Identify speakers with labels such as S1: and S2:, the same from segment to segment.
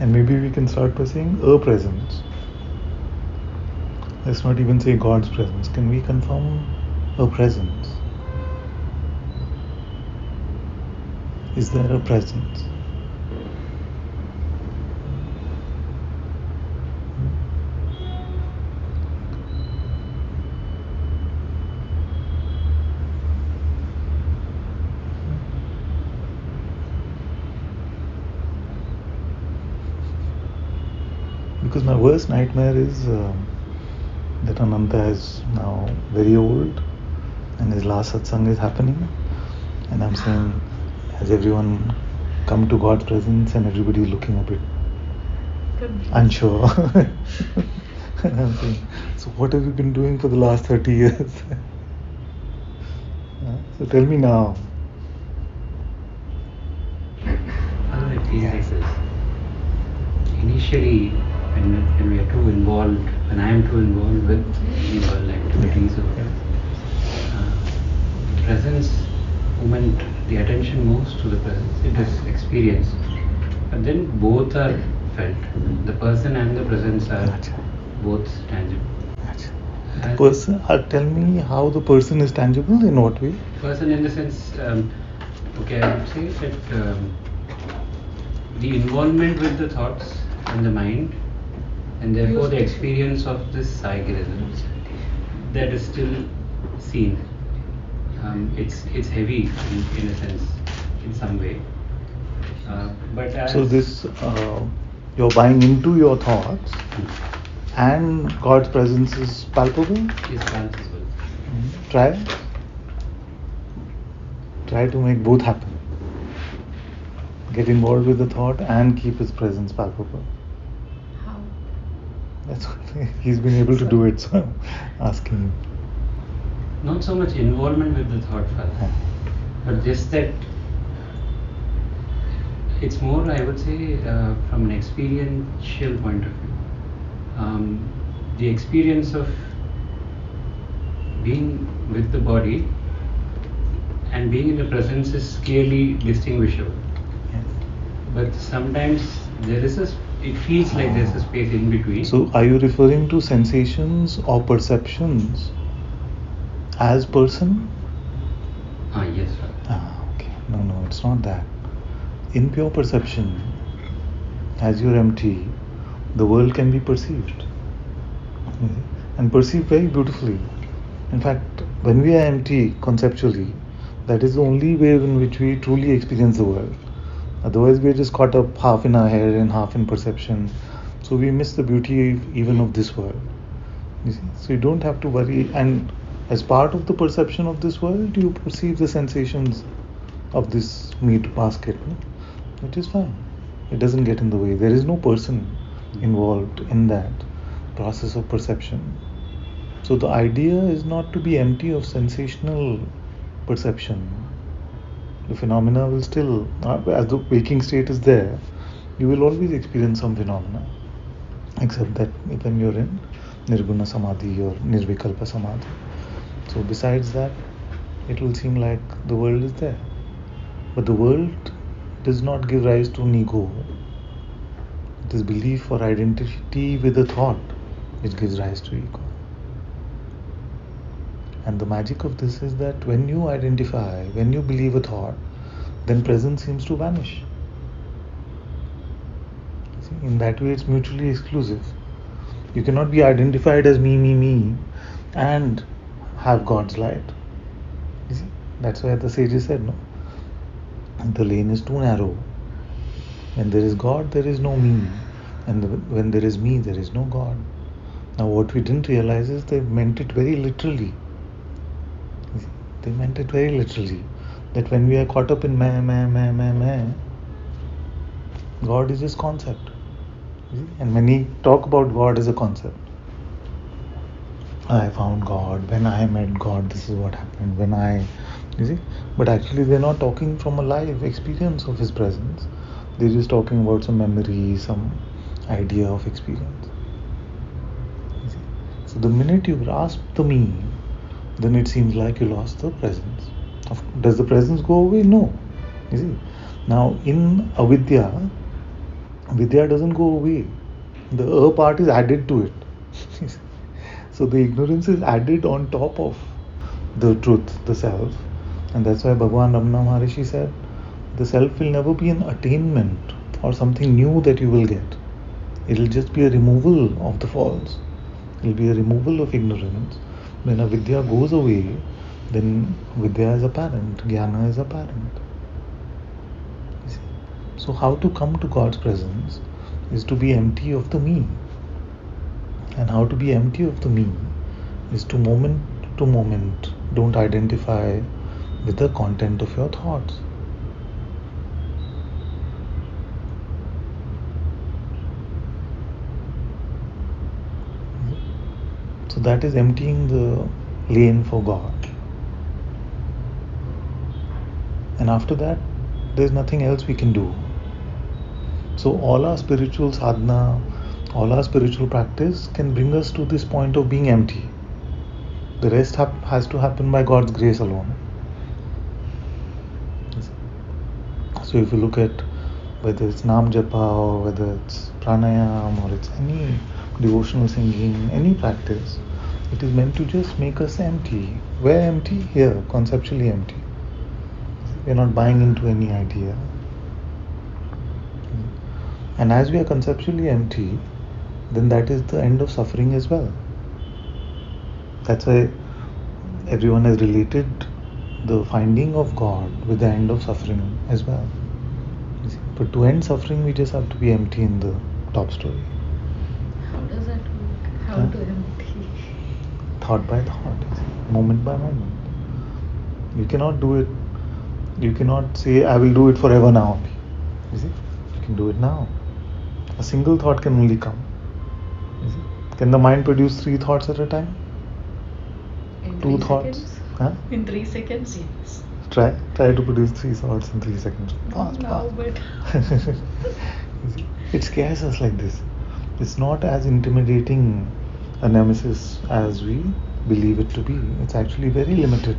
S1: And maybe we can start by saying a presence. Let's not even say God's presence. Can we confirm a presence? Is there a presence? Because my worst nightmare is that Ananta is now very old and his last satsang is happening, and I'm saying, has everyone come to God's presence? And everybody is looking a bit unsure. And I'm saying, so what have you been doing for the last 30 years? So tell me now.
S2: It feels like this. Initially, when we are too involved, when I am too involved with the world activities of presence, moment, the attention moves to the presence. It is experienced, but then both are felt. The person and the presence are both tangible.
S1: Person, tell me how the person is tangible, in what way?
S2: Person in the sense, I would say that the involvement with the thoughts and the mind, and therefore the experience of this psychicism, that is still seen. It's heavy in a sense, in some way. But
S1: so this, you're buying into your thoughts, and God's presence is palpable?
S2: Is palpable.
S1: Try to make both happen. Get involved with the thought and keep his presence palpable.
S3: How?
S1: That's what he's been able to do it, so I'm asking him.
S2: Not so much involvement with the thought first, but just that it's more, I would say, from an experiential point of view. The experience of being with the body and being in the presence is clearly distinguishable.
S1: Yes.
S2: But sometimes it feels like there's a space in between.
S1: So are you referring to sensations or perceptions as person?
S2: Yes, sir.
S1: Okay. No, it's not that. In pure perception, as you're empty, the world can be perceived. And perceived very beautifully. In fact, when we are empty conceptually, that is the only way in which we truly experience the world. Otherwise, we're just caught up half in our head and half in perception. So we miss the beauty even of this world. You see? So you don't have to worry. And as part of the perception of this world, you perceive the sensations of this meat basket. It is fine. It doesn't get in the way. There is no person involved in that process of perception. So the idea is not to be empty of sensational perception. The phenomena will still, as the waking state is there, you will always experience some phenomena. Except that when you're in Nirguna Samadhi or Nirvikalpa Samadhi. So besides that, it will seem like the world is there. But the world does not give rise to an ego. It is belief or identity with a thought which gives rise to ego. And the magic of this is that when you identify, when you believe a thought, then presence seems to vanish. See, in that way it's mutually exclusive. You cannot be identified as me, and have God's light. You see? That's why the sages said, no? The lane is too narrow. When there is God, there is no me. And when there is me, there is no God. Now what we didn't realize is they meant it very literally. They meant it very literally. That when we are caught up in me, God is just concept. And many talk about God as a concept. I found God. When I met God, this is what happened. You see? But actually they're not talking from a live experience of His presence. They're just talking about some memory, some idea of experience. You see? So the minute you grasp the me, then it seems like you lost the presence. Does the presence go away? No. You see? Now in avidya, Vidya doesn't go away. The part is added to it. So the ignorance is added on top of the truth, the self. And that's why Bhagavan Ramana Maharishi said, the self will never be an attainment or something new that you will get. It will just be a removal of the false. It will be a removal of ignorance. When a Vidya goes away, then Vidya is apparent, Jnana is apparent. So how to come to God's presence is to be empty of the me. And how to be empty of the me is to moment don't identify with the content of your thoughts. So that is emptying the lane for God. And after that, there's nothing else we can do. So all our spiritual sadhana, all our spiritual practice can bring us to this point of being empty. The rest has to happen by God's grace alone. So if you look at whether it's Nam Japa or whether it's Pranayam or it's any devotional singing, any practice, it is meant to just make us empty. Where empty? Here, conceptually empty. We're not buying into any idea. And as we are conceptually empty, then that is the end of suffering as well. That's why everyone has related the finding of God with the end of suffering as well. But to end suffering, we just have to be empty in the top story.
S3: How does that work? How to empty?
S1: Thought by thought, moment by moment. You cannot do it. You cannot say, I will do it forever now. You see? You can do it now. A single thought can only come. You see? Can the mind produce 3 thoughts at a time?
S3: In
S1: 2
S3: 3
S1: thoughts?
S3: seconds?
S1: Huh?
S3: In 3 seconds, yes.
S1: Try to produce 3 thoughts in 3 seconds.
S3: Not now, but
S1: It scares us like this. It's not as intimidating a nemesis as we believe it to be. It's actually very limited.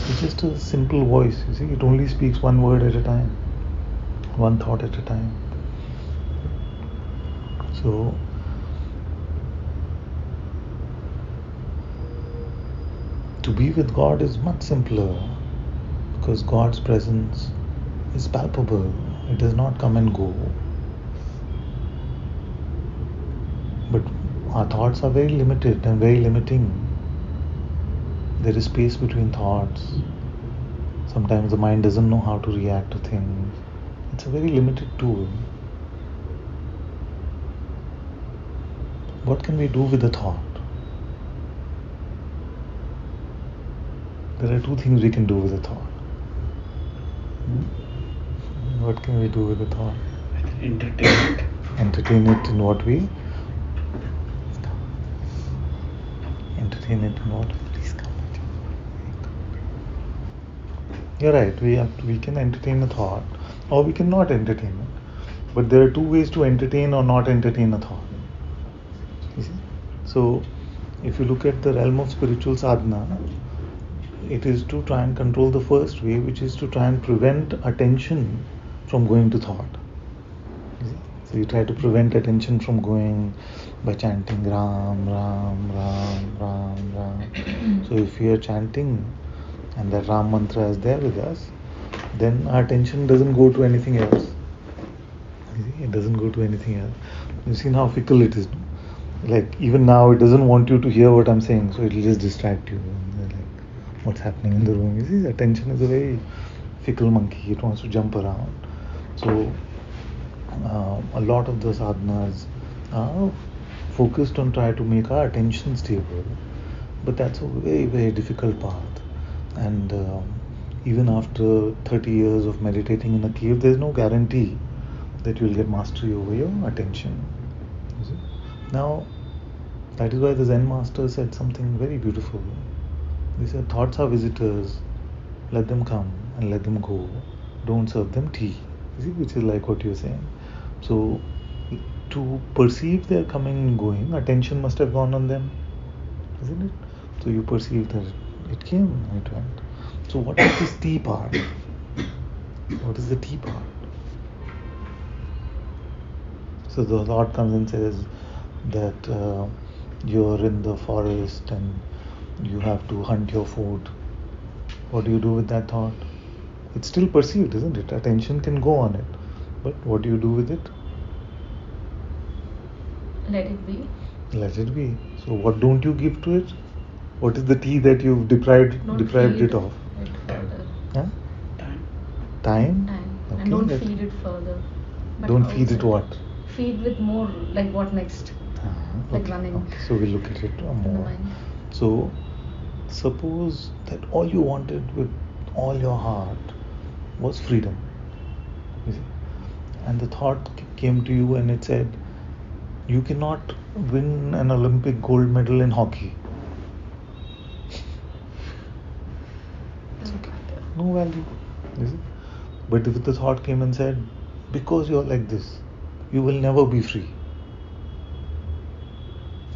S1: It's just a simple voice. You see, it only speaks one word at a time, one thought at a time. So to be with God is much simpler because God's presence is palpable. It does not come and go. But our thoughts are very limited and very limiting. There is space between thoughts. Sometimes the mind doesn't know how to react to things. It's a very limited tool. What can we do with a thought? There are 2 things we can do with a thought. What can we do with a thought?
S2: Entertain it.
S1: Entertain it in what way? Entertain it in what way? Please come. You're right. We can entertain a thought, or we cannot entertain it. But there are 2 ways to entertain or not entertain a thought. You see? So, if you look at the realm of spiritual sadhana, it is to try and control the first way, which is to try and prevent attention from going to thought. You see? So you try to prevent attention from going by chanting Ram, Ram, Ram, Ram, Ram. So if we are chanting and that Ram mantra is there with us, then our attention doesn't go to anything else. You see? It doesn't go to anything else. You've seen how fickle it is. Like even now, it doesn't want you to hear what I'm saying, so it'll just distract you. And like, what's happening in the room? You see, attention is a very fickle monkey. It wants to jump around. So a lot of the sadhanas are focused on trying to make our attention stable, but that's a very, very difficult path. And even after 30 years of meditating in a cave, there's no guarantee that you'll get mastery over your attention. You see? Now, that is why the Zen master said something very beautiful. He said, thoughts are visitors, let them come and let them go. Don't serve them tea. You see, which is like what you're saying. So, to perceive their coming and going, attention must have gone on them, isn't it? So you perceive that it came and it went. So what is this tea part? What is the tea part? So the thought comes and says that you're in the forest and you have to hunt your food. What do you do with that thought? It's still perceived, isn't it? Attention can go on it. But what do you do with it?
S3: Let it be.
S1: Let it be. So what don't you give to it? What is the tea that you've deprived
S3: Feed
S1: it of?
S3: it further.
S1: Huh?
S2: Time.
S1: Time?
S3: Time.
S1: Okay,
S3: And don't feed it further. But
S1: Don't feed it
S3: also
S1: what?
S3: Feed with more, like what next? Like
S1: Okay,
S3: running.
S1: okay. So we look at it
S3: In the
S1: more.
S3: mind.
S1: So suppose that all you wanted with all your heart was freedom. You see? And the thought came to you and it said, you cannot win an Olympic gold medal in hockey.
S3: Doesn't matter.
S1: No value. You see? But if the thought came and said, because you're like this, you will never be free.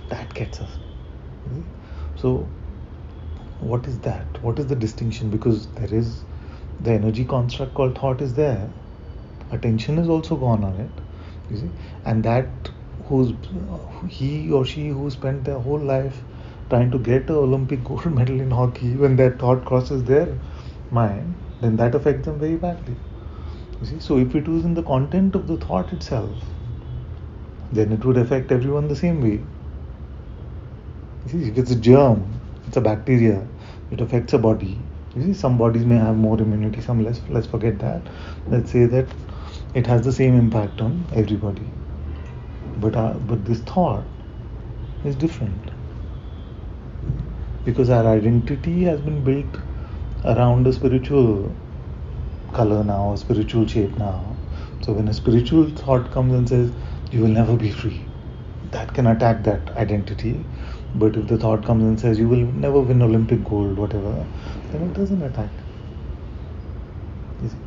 S1: That gets us. You see? So, what is that? What is the distinction? Because there is the energy construct called thought is there. Attention is also gone on it. You see? And that who's he or she who spent their whole life trying to get an Olympic gold medal in hockey, when that thought crosses their mind, then that affects them very badly. You see, so if it was in the content of the thought itself, then it would affect everyone the same way. You see, if it's a germ, it's a bacteria, it affects a body. You see, some bodies may have more immunity, some less. Let's forget that. Let's say that it has the same impact on everybody. But this thought is different because our identity has been built around a spiritual color now, a spiritual shape now. So when a spiritual thought comes and says, you will never be free, that can attack that identity. But if the thought comes and says, you will never win Olympic gold, whatever, then it doesn't attack. You see?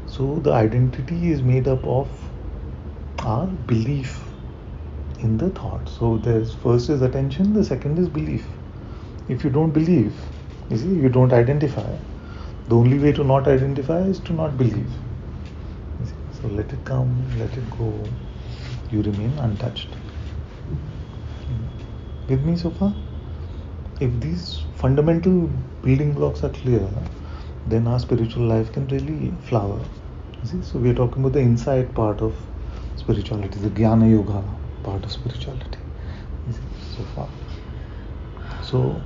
S1: So the identity is made up of our belief in the thought. So there's first is attention, the second is belief. If you don't believe, you see, you don't identify. The only way to not identify is to not believe. So let it come, let it go. You remain untouched. With me so far? If these fundamental building blocks are clear, then our spiritual life can really flower. You see? So we are talking about the inside part of spirituality, the Jnana Yoga part of spirituality. You see? So far. So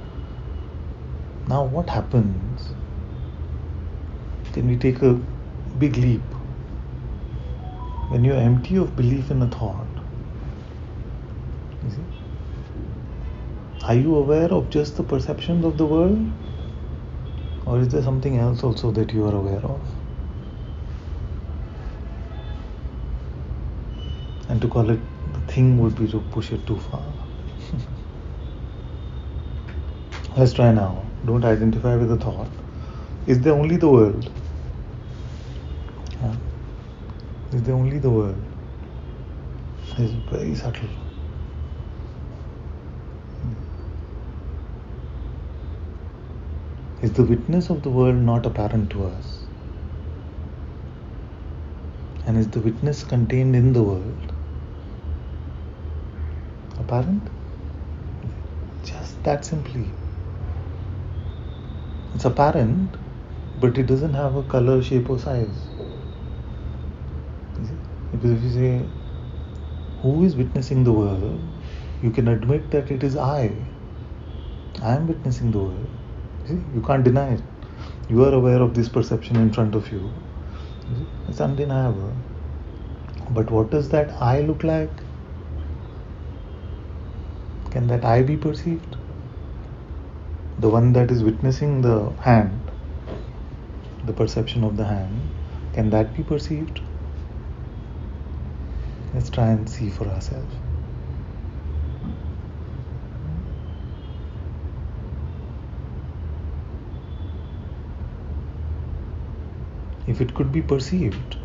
S1: now what happens? Then we take a big leap. When you're empty of belief in a thought, you see, are you aware of just the perceptions of the world? Or is there something else also that you are aware of? And to call it the thing would be to push it too far. Let's try now. Don't identify with the thought. Is there only the world? Huh? Is there only the world? It's very subtle. Is the witness of the world not apparent to us? And is the witness contained in the world apparent? Just that simply. It's apparent, but it doesn't have a color, shape, or size. Because if you say, who is witnessing the world, you can admit that it is I. I am witnessing the world. See? You can't deny it. You are aware of this perception in front of you. It's undeniable. But what does that I look like? Can that I be perceived? The one that is witnessing the hand, the perception of the hand, can that be perceived? Let's try and see for ourselves. If it could be perceived,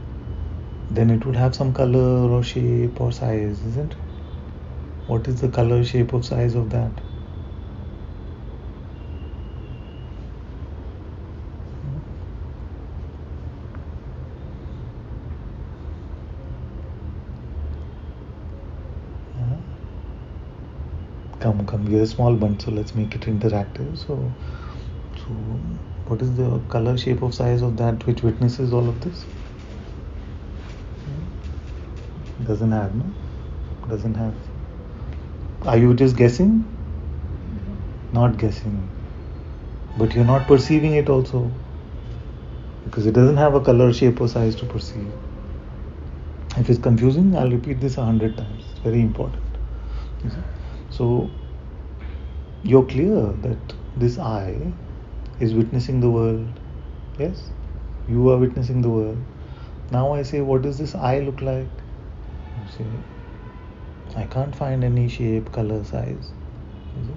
S1: then it would have some color or shape or size, isn't it? What is the color, shape, or size of that? Come. We are a small bunch, so let's make it interactive. So what is the color, shape, of size of that which witnesses all of this? Doesn't have, no? Doesn't have. Are you just guessing? Not guessing. But you're not perceiving it also. Because it doesn't have a color, shape, or size to perceive. If it's confusing, I'll repeat this 100 times. It's very important. You see? So, you're clear that this I is witnessing the world. Yes? You are witnessing the world. Now I say, what does this I look like? You say, I can't find any shape, color, size. You see?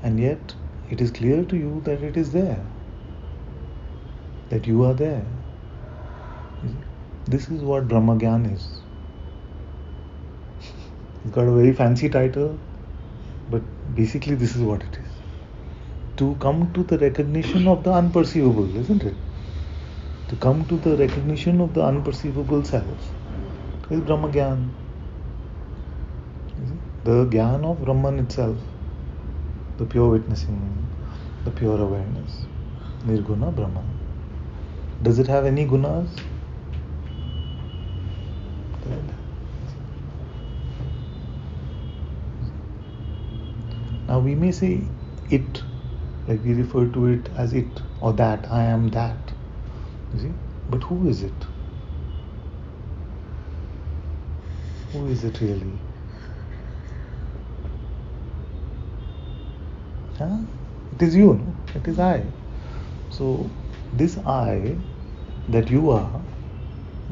S1: And yet, it is clear to you that it is there. That you are there. You see? This is what Brahma Gyan is. It's got a very fancy title, but basically this is what it is. To come to the recognition of the unperceivable, isn't it? To come to the recognition of the unperceivable self is Brahma Gyan. The Gyan of Brahman itself, the pure witnessing, the pure awareness, Nirguna Brahman. Does it have any gunas? Now we may say it, like we refer to it as it or that, I am that. You see? But who is it? Who is it really? Huh? It is you, no? It is I. So this I that you are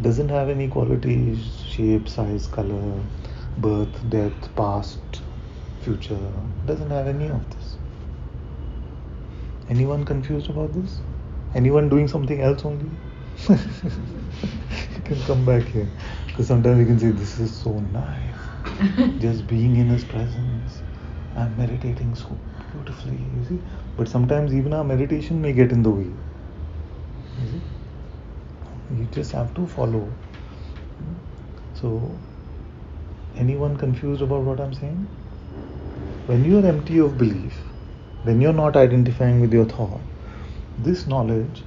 S1: doesn't have any qualities, shape, size, color, birth, death, past, future. Doesn't have any of this. Anyone confused about this? Anyone doing something else only? You can come back here. Because sometimes you can say, this is so nice. Just being in His presence. I'm meditating so beautifully, you see. But sometimes even our meditation may get in the way. You see? You just have to follow. So, anyone confused about what I'm saying? When you are empty of belief, when you're not identifying with your thought, this knowledge,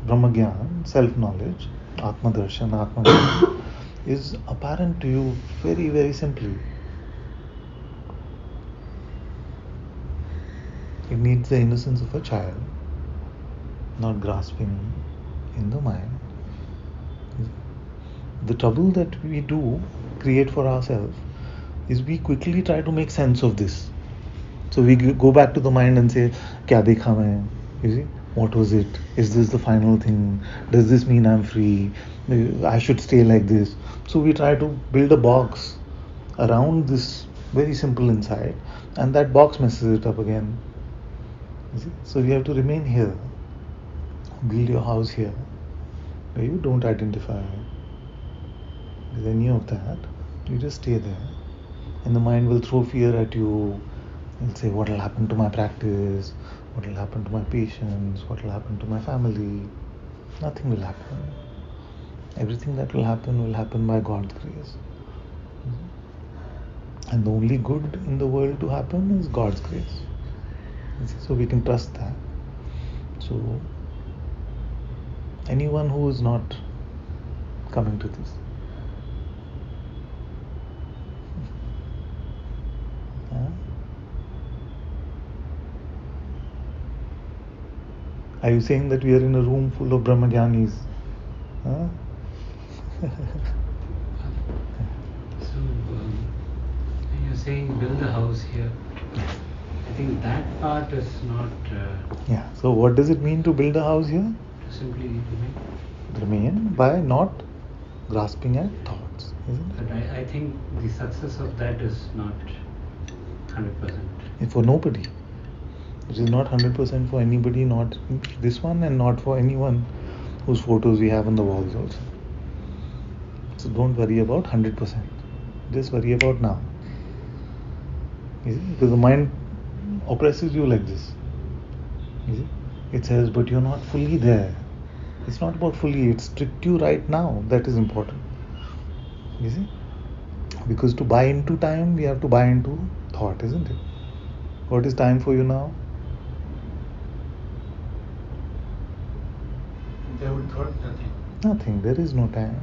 S1: Brahma Gyan, self-knowledge, Atma Darshan, Atma Gyan, is apparent to you very, very simply. It needs the innocence of a child, not grasping in the mind. The trouble that we do create for ourselves is we quickly try to make sense of this. So we go back to the mind and say, kya dekha main? You see, what was it? Is this the final thing? Does this mean I'm free? I should stay like this. So we try to build a box around this very simple insight, and that box messes it up again. You see? So you have to remain here. Build your house here, where you don't identify with any of that. You just stay there. And the mind will throw fear at you. It'll say, what will happen to my practice? What will happen to my patients? What will happen to my family? Nothing will happen. Everything that will happen by God's grace. And the only good in the world to happen is God's grace. So we can trust that. So anyone who is not coming to this, are you saying that we are in a room full of Brahmajnanis? Huh?
S2: So, you're saying build a house here. I think that part is not.
S1: Yeah. So, what does it mean to build a house here?
S2: To simply remain.
S1: Remain by not grasping at thoughts, isn't it?
S2: But I think the success of that is not 100%.
S1: For nobody. It is not 100% for anybody, not this one, and not for anyone whose photos we have on the walls also. So don't worry about 100%. Just worry about now. You see? Because the mind oppresses you like this. You see? It says, but you're not fully there. It's not about fully, it's strict you right now. That is important. You see? Because to buy into time, we have to buy into thought, isn't it? What is time for you now?
S4: They would thought nothing.
S1: Nothing. There is no time.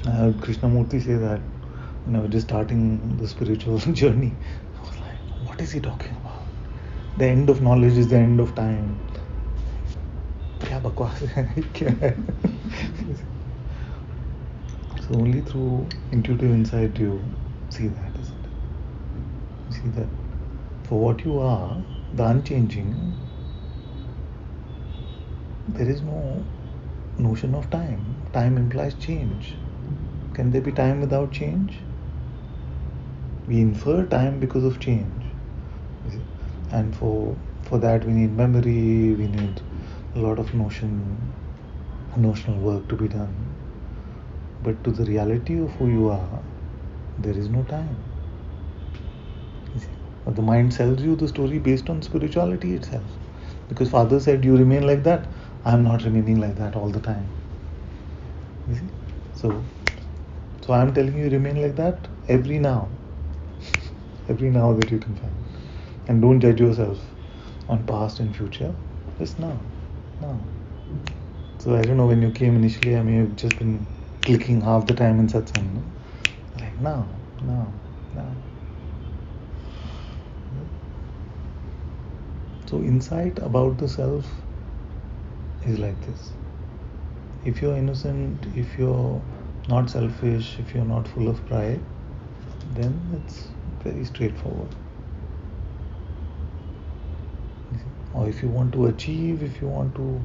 S1: I heard Krishnamurti say that when I was just starting the spiritual journey. I was like, what is he talking about? The end of knowledge is the end of time. क्या बकवास है? क्या है? So only through intuitive insight you see that, isn't it? You see that for what you are, the unchanging, there is no notion of time. Time implies change. Can there be time without change? We infer time because of change. You see? And for that we need memory, we need a lot of notional work to be done. But to the reality of who you are, there is no time. You see? But the mind sells you the story based on spirituality itself. Because Father said, you remain like that. I am not remaining like that all the time. You see? So I am telling you, remain like that every now that you can find. And don't judge yourself on past and future. Just now. So I don't know, when you came initially, I may have just been clicking half the time in Satsang. No? Like now. So insight about the self is like this. If you're innocent, if you're not selfish, if you're not full of pride, then it's very straightforward. Or if you want to achieve, if you want to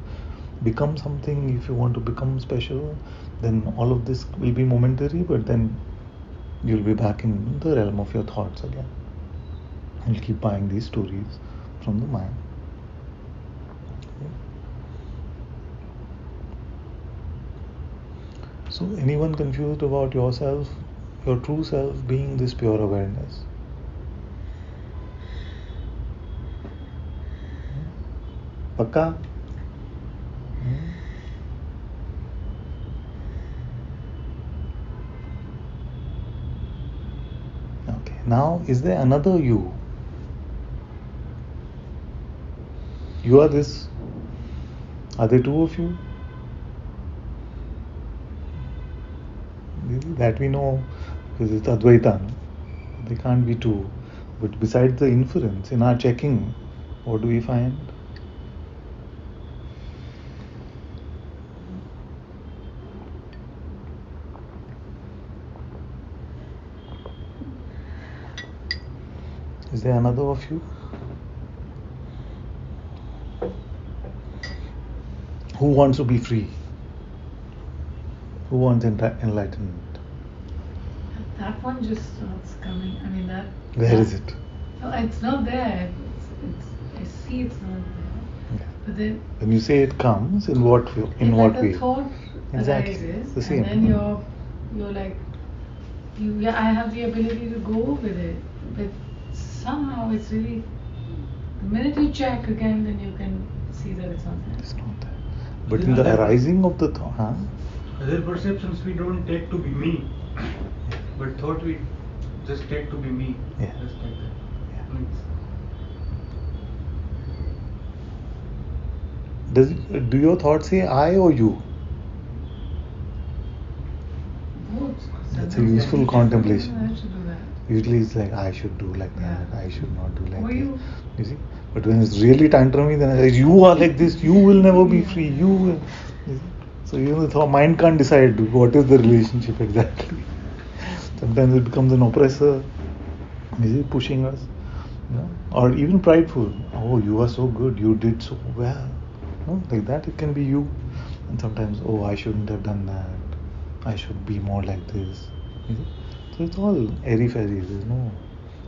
S1: become something, if you want to become special, then all of this will be momentary, but then you'll be back in the realm of your thoughts again. You'll keep buying these stories from the mind. So anyone confused about yourself, your true self being this pure awareness? Pakka? Okay. Now, is there another you? You are this. Are there two of you? That we know because it's Advaita. No? There can't be two. But besides the inference, in our checking, what do we find? Is there another of you? Who wants to be free? Who wants enlightenment?
S3: That one just starts coming. I mean that.
S1: Where is it?
S3: No, it's not there. I see it's not there.
S1: Yeah.
S3: But then.
S1: When you say it comes, in what way?
S3: The thought
S1: Exactly.
S3: arises,
S1: The same.
S3: and then you're like, I have the ability to go with it, but somehow it's really. The minute you check again, then you can see that it's not there.
S1: It's not there. But in the arising of the thought,
S4: Other perceptions we don't take to be me, but thought we just take to be me.
S1: Yeah.
S4: Just like that.
S1: Yeah. Do your thoughts say I or you?
S3: Both.
S1: That's a useful contemplation.
S3: I should do that.
S1: Usually it's like I should do like that,
S3: Yeah.
S1: I should not do like
S3: Or
S1: this.
S3: you.
S1: See? But when it's really tantrumy, then I say, you are like this, you will never be free, you will. You see? So even the mind can't decide what is the relationship exactly. Sometimes it becomes an oppressor, is it pushing us? Or even prideful. Oh, you are so good, you did so well. Like that it can be you. And sometimes, oh, I shouldn't have done that. I should be more like this. You see? So it's all airy-fairy. There's no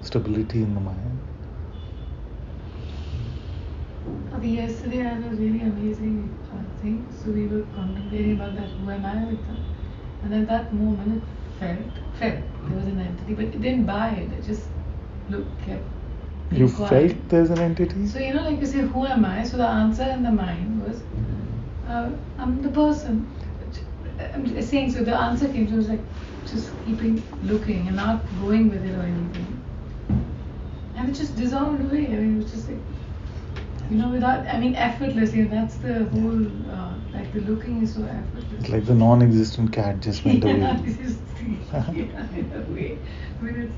S1: stability in the mind.
S3: Yesterday I had a really amazing thing. So we were contemplating about that. Who am I with that? And at that moment it felt. There was an entity, but it didn't buy it. It just kept.
S1: You
S3: quiet.
S1: felt there's an entity?
S3: So like you say, who am I? So the answer in the mind was, I'm the person. I'm just saying. So the answer came. So it was like just keeping looking and not going with it or anything. And and it just dissolved away. I mean, it was just like, without, effortlessly. And that's the whole, like the looking is so effortless.
S1: It's like the non-existent cat just went away.
S3: This is, in a way. I mean,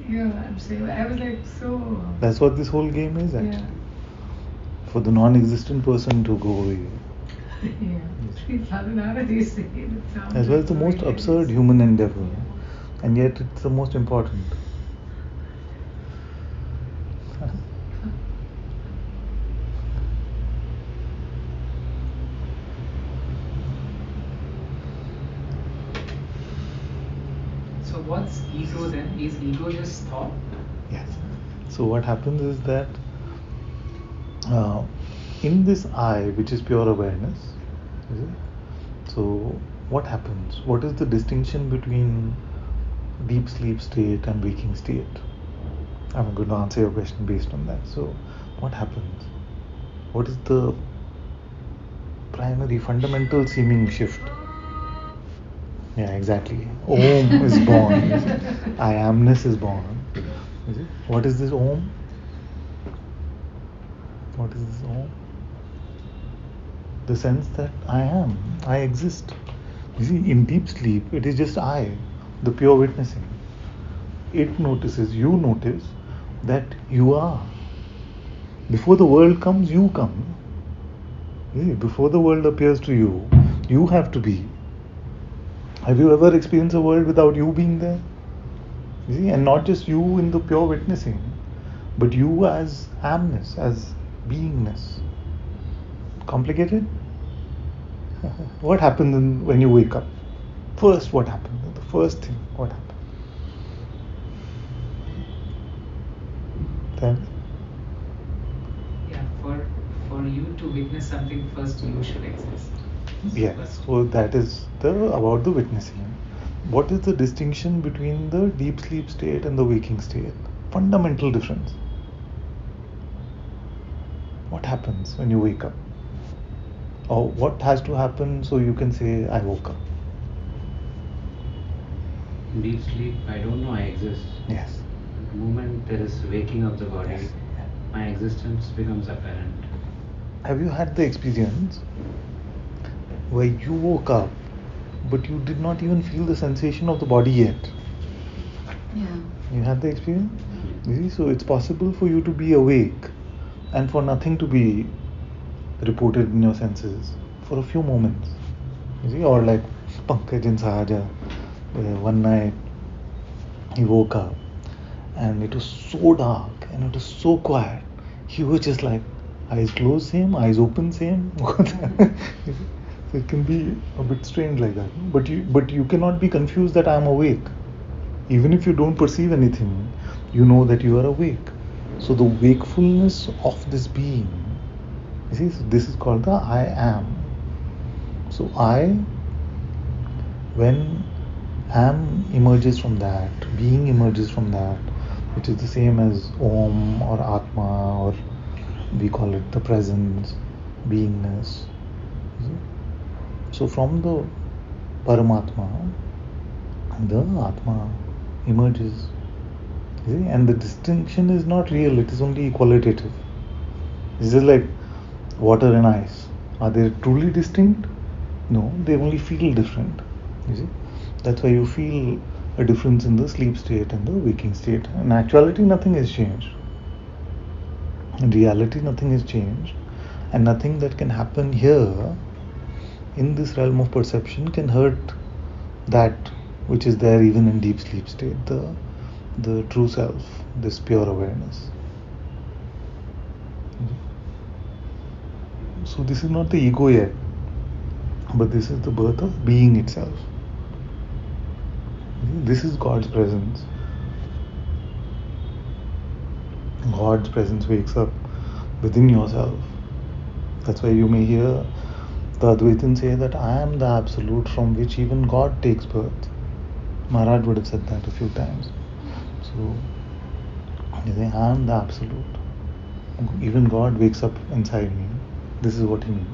S3: it's, I'm saying, I was like so.
S1: That's what this whole game is actually.
S3: Yeah.
S1: For the non-existent person to go away.
S3: Yeah. Nowadays, it sounds
S1: As well as the most
S3: very
S1: absurd
S3: nice.
S1: human endeavor, and yet it's the most important.
S5: So what's ego then? Is ego just thought?
S1: Yes. So what happens is that in this I, which is pure awareness, is it? So what happens? What is the distinction between deep sleep state and waking state? I'm going to answer your question based on that. So what happens? What is the primary fundamental seeming shift? Yeah, exactly. Om is born. I amness is born. Is it? What is this Om? What is this Om? The sense that I am, I exist. You see, in deep sleep, it is just I, the pure witnessing. It notices, you notice that you are. Before the world comes, you come. You see, before the world appears to you, you have to be. Have you ever experienced a world without you being there? You see, and not just you in the pure witnessing, but you as amness, as beingness. Complicated? What happens when you wake up? First, what happens? The first thing, what happens? Then,
S5: Yeah, for you to witness something first, you should exist.
S1: yes,
S5: First.
S1: so that is about the witnessing. What is the distinction between the deep sleep state and the waking state? Fundamental difference. What happens when you wake up? Or what has to happen so you can say, I woke up?
S2: In deep sleep, I don't know I exist.
S1: Yes.
S2: The moment there is waking of the body,
S1: Yes.
S2: my existence becomes apparent.
S1: Have you had the experience where you woke up but you did not even feel the sensation of the body yet?
S3: Yeah.
S1: You had the experience? You see, so it's possible for you to be awake and for nothing to be reported in your senses for a few moments. You see, or like Pankaj in Sahaja, one night he woke up and it was so dark and it was so quiet. He was just like, eyes closed same, eyes open same. So it can be a bit strange like that. But you cannot be confused that I am awake. Even if you don't perceive anything, you know that you are awake. So the wakefulness of this being, you see, so this is called the I am. So I, when am emerges from that, being emerges from that, which is the same as Om or Atma, or we call it the presence, beingness. So from the Paramatma, the Atma emerges. You see? And the distinction is not real, it is only qualitative. This is like water and ice. Are they truly distinct? No, they only feel different. You see? That's why you feel a difference in the sleep state and the waking state. In actuality, nothing has changed. In reality, nothing has changed. And nothing that can happen here in this realm of perception can hurt that which is there even in deep sleep state, the true self, this pure awareness. So this is not the ego yet, but this is the birth of being itself. This is God's presence. God's presence wakes up within yourself. That's why you may hear the Advaitins say that I am the absolute from which even God takes birth. Maharaj would have said that a few times. So they say, I am the absolute. Even God wakes up inside me. This is what he means.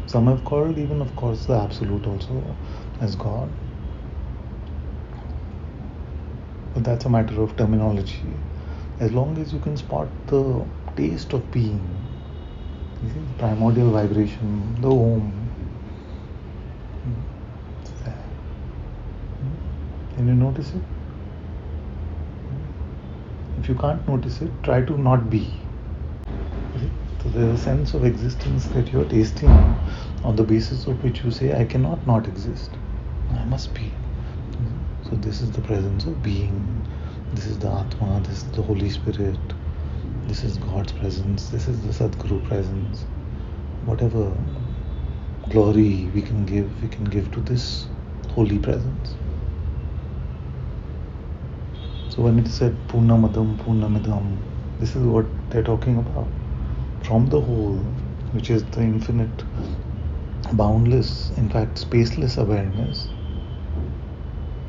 S1: Some have called even, of course, the absolute also as God. But that's a matter of terminology. as long as you can spot the taste of being, you see, primordial vibration, the Om. It's there. Can you notice it? If you can't notice it, try to not be. So there's a sense of existence that you're tasting, on the basis of which you say, I cannot not exist. I must be. So this is the presence of being. This is the Atma, this is the Holy Spirit. This is God's presence. This is the Sadguru presence. Whatever glory we can give to this holy presence. So when it is said Purnamadam, Purnamidam, this is what they're talking about. From the whole, which is the infinite, boundless, in fact spaceless awareness,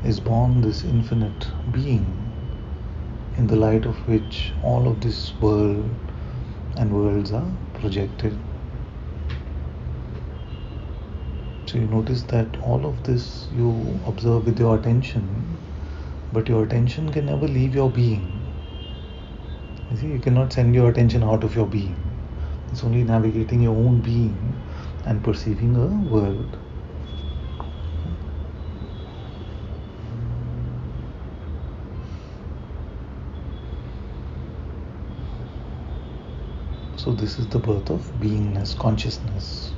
S1: is born this infinite being, in the light of which all of this world and worlds are projected. So you notice that all of this you observe with your attention, but your attention can never leave your being. You see, you cannot send your attention out of your being. It's only navigating your own being and perceiving a world. So this is the birth of beingness, consciousness,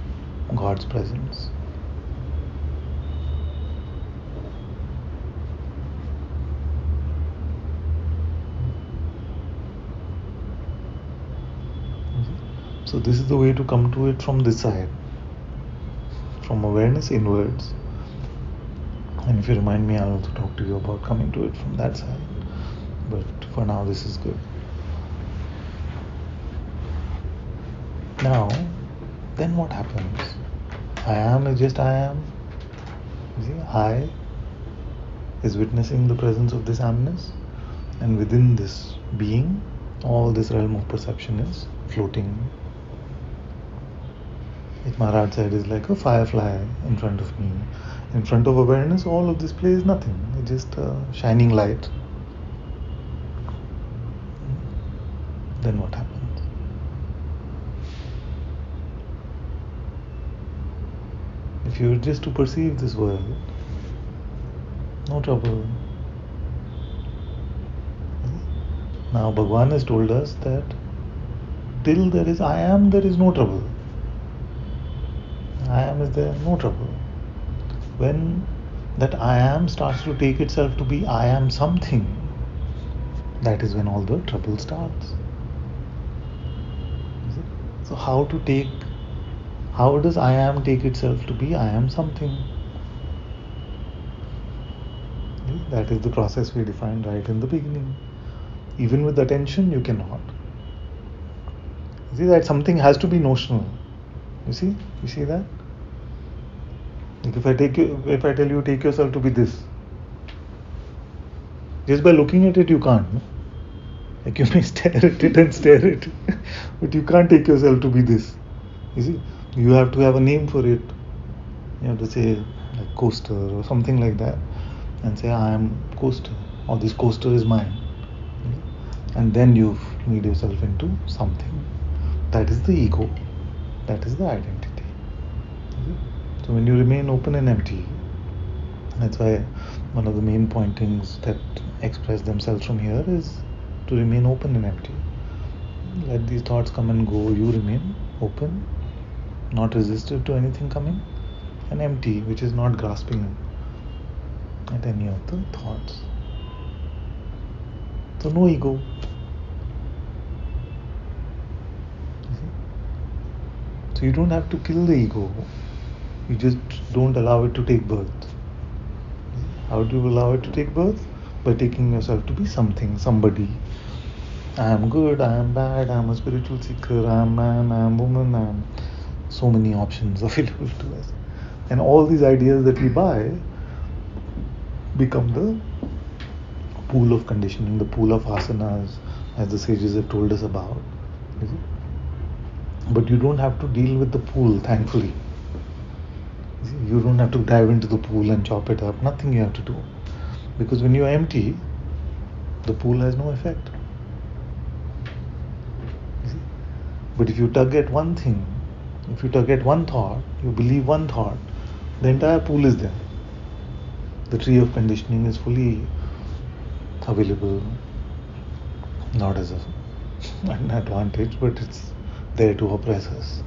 S1: God's presence. So this is the way to come to it from this side, from awareness inwards. And if you remind me, I'll also talk to you about coming to it from that side. But for now, this is good. Now, then what happens? I am is just I am. You see, I is witnessing the presence of this amness, and within this being, all this realm of perception is floating. Like Maharaj said, is like a firefly in front of me. In front of awareness, all of this play is nothing. It's just a shining light. Then what happens? If you were just to perceive this world, no trouble. Now Bhagavan has told us that till there is I am, there is no trouble. I am is there, no trouble. When that I am starts to take itself to be I am something, that is when all the trouble starts. So how does I am take itself to be I am something? That is the process we defined right in the beginning. Even with attention, you cannot. You see that something has to be notional. You see that? Like if I tell you take yourself to be this, just by looking at it you can't. No? Like you may stare at it and stare at it, but you can't take yourself to be this. You see, you have to have a name for it. You have to say like coaster or something like that, and say I am coaster, or this coaster is mine. And then you've made yourself into something. That is the ego. That is the identity. So when you remain open and empty, that's why one of the main pointings that express themselves from here is to remain open and empty. Let these thoughts come and go. You remain open, not resistive to anything coming, and empty, which is not grasping at any of the thoughts. So no ego. So you don't have to kill the ego. You just don't allow it to take birth. How do you allow it to take birth? By taking yourself to be something, somebody. I am good, I am bad, I am a spiritual seeker, I am man, I am woman, I am so many options available to us. And all these ideas that we buy become the pool of conditioning, the pool of asanas, as the sages have told us about. But you don't have to deal with the pool, thankfully. You don't have to dive into the pool and chop it up. Nothing you have to do. Because when you're empty, the pool has no effect. But if you tug at one thing, if you tug at one thought, you believe one thought, the entire pool is there. The tree of conditioning is fully available, not as an advantage, but it's there to oppress us.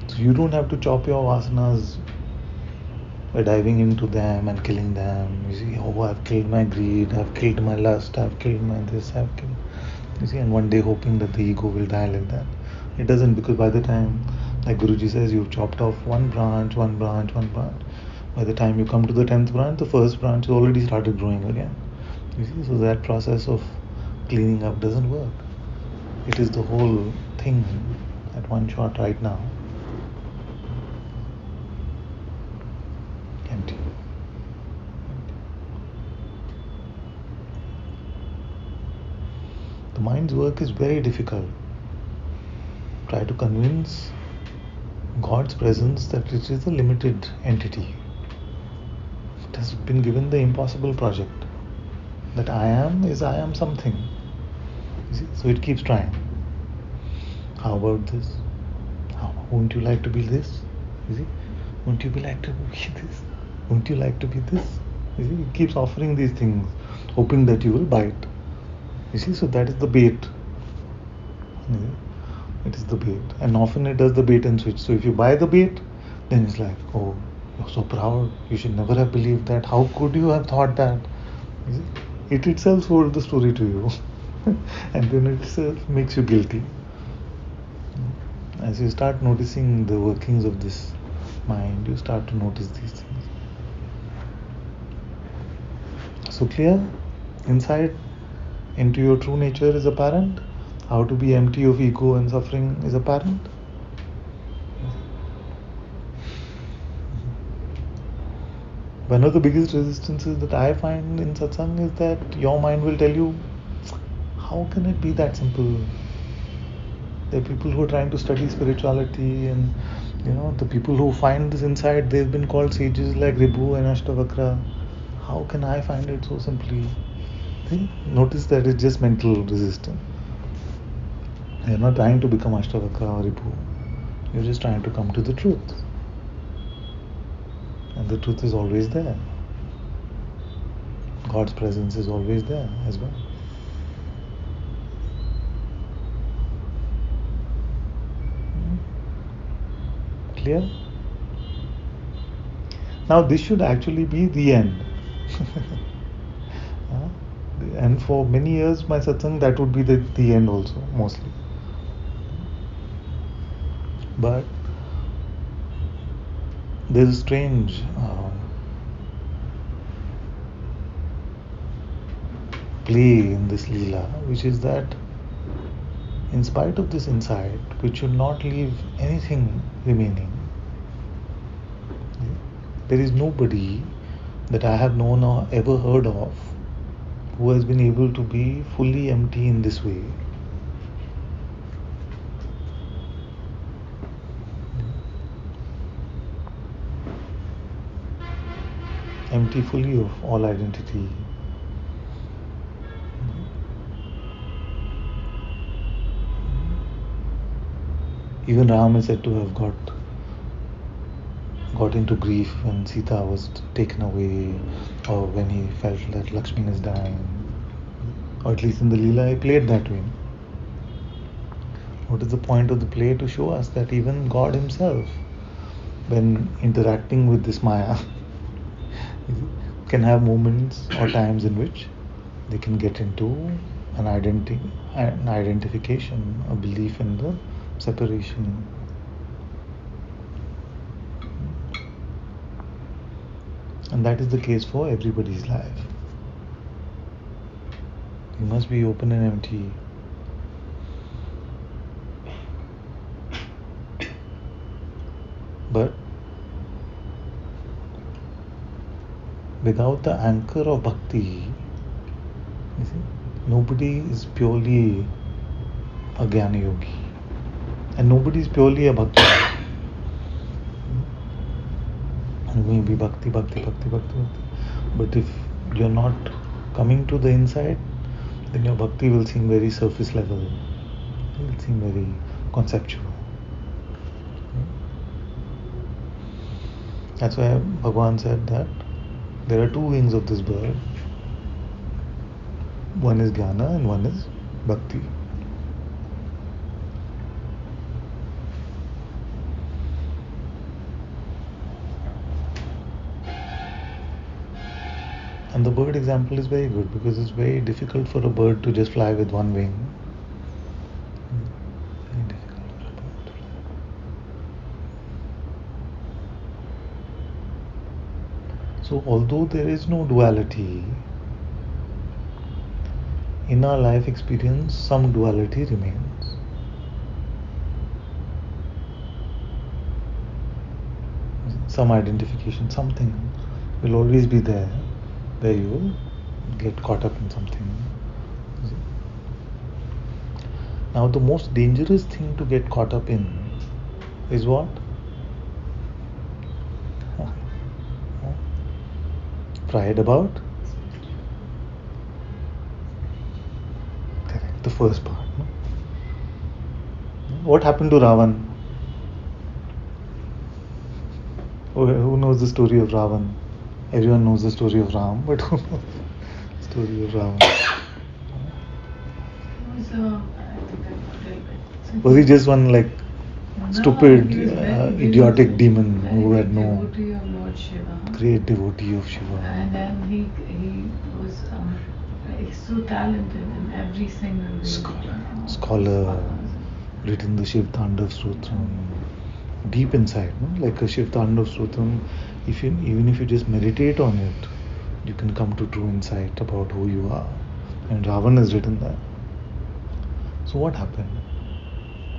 S1: So you don't have to chop your vasanas by diving into them and killing them. You see, oh, I've killed my greed, I've killed my lust, I've killed my this, I've killed. You see, and one day hoping that the ego will die like that. It doesn't, because by the time, like Guruji says, you've chopped off one branch. By the time you come to the 10th branch, the first branch has already started growing again. You see, so that process of cleaning up doesn't work. It is the whole thing at one shot right now. Empty. The mind's work is very difficult. Try to convince God's presence that it is a limited entity. It has been given the impossible project. That I am something. You see? So it keeps trying. How about this? Wouldn't you like to be this? You see? Wouldn't you like to be this? Wouldn't you like to be this? You see? It keeps offering these things, hoping that you will bite. You see? So that is the bait. You see? It is the bait. And often it does the bait and switch. So if you buy the bait, then it's like, oh, you're so proud. You should never have believed that. How could you have thought that? You see? It itself told the story to you. And then it itself makes you guilty. As you start noticing the workings of this mind, you start to notice these things. So clear? Insight into your true nature is apparent. How to be empty of ego and suffering is apparent. One of the biggest resistances that I find in satsang is that your mind will tell you, how can it be that simple? There are people who are trying to study spirituality, and the people who find this insight, they've been called sages like Ribhu and Ashtavakra. How can I find it so simply? See? Notice that it's just mental resistance. You're not trying to become Ashtavakra or Ribhu. You're just trying to come to the truth. And the truth is always there. God's presence is always there as well. Clear? Now this should actually be the end. And for many years my satsang, that would be the end also, mostly. But there's a strange play in this Leela, which is that in spite of this insight, which should not leave anything remaining, there is nobody that I have known or ever heard of who has been able to be fully empty in this way. Empty fully of all identity. Even Ram is said to have got into grief when Sita was taken away, or when he felt that Lakshmi is dying. Or at least in the Leela, he played that way. What is the point of the play? To show us that even God himself, when interacting with this Maya, can have moments or times in which they can get into an identification, a belief in the separation. And that is the case for everybody's life. You must be open and empty. But without the anchor of bhakti, you see, nobody is purely a Jnana Yogi. And nobody is purely a bhakti. And we be bhakti. But if you're not coming to the inside, then your bhakti will seem very surface level. It will seem very conceptual. That's why Bhagavan said that there are two wings of this bird. One is jnana and one is bhakti. And the bird example is very good because it's very difficult for a bird to just fly with one wing. Very difficult for a bird to fly. So although there is no duality, in our life experience some duality remains. Some identification, something will always be there where you will get caught up in something. Now the most dangerous thing to get caught up in is what? Pride about? Correct, the first part. No? What happened to Ravan? Who knows the story of Ravan? Everyone knows the story of Ram, but who knows the story of Ravan? Was he just one like stupid, idiotic demon who had no
S3: devotee of Lord Shiva.
S1: Great devotee of Shiva?
S3: And then he was so talented in every single way.
S1: Scholar, written the Shiv Tandav Stotram, deep inside, no? Like a Shiv Tandav Stotram, even if you just meditate on it, you can come to true insight about who you are. And Ravan has written that. So what happened?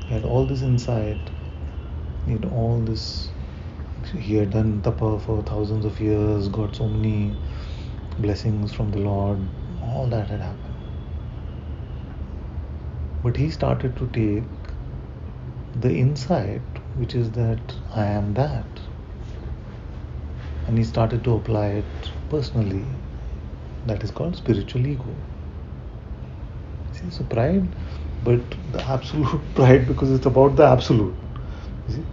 S1: He had all this insight, he had all this, he had done tapa for thousands of years, got so many blessings from the Lord, all that had happened. But he started to take the insight, which is that I am that, and he started to apply it personally. That is called spiritual ego. See, so pride, but the absolute pride, because it's about the absolute. You see?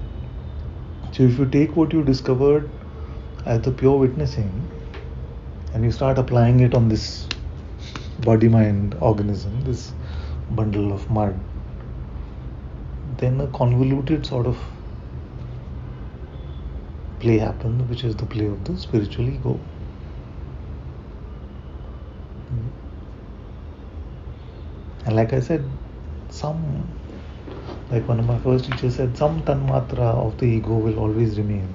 S1: So if you take what you discovered as the pure witnessing and you start applying it on this body-mind organism, this bundle of mud, then a convoluted sort of play happens, which is the play of the spiritual ego. And like I said, like one of my first teachers said, some tanmatra of the ego will always remain.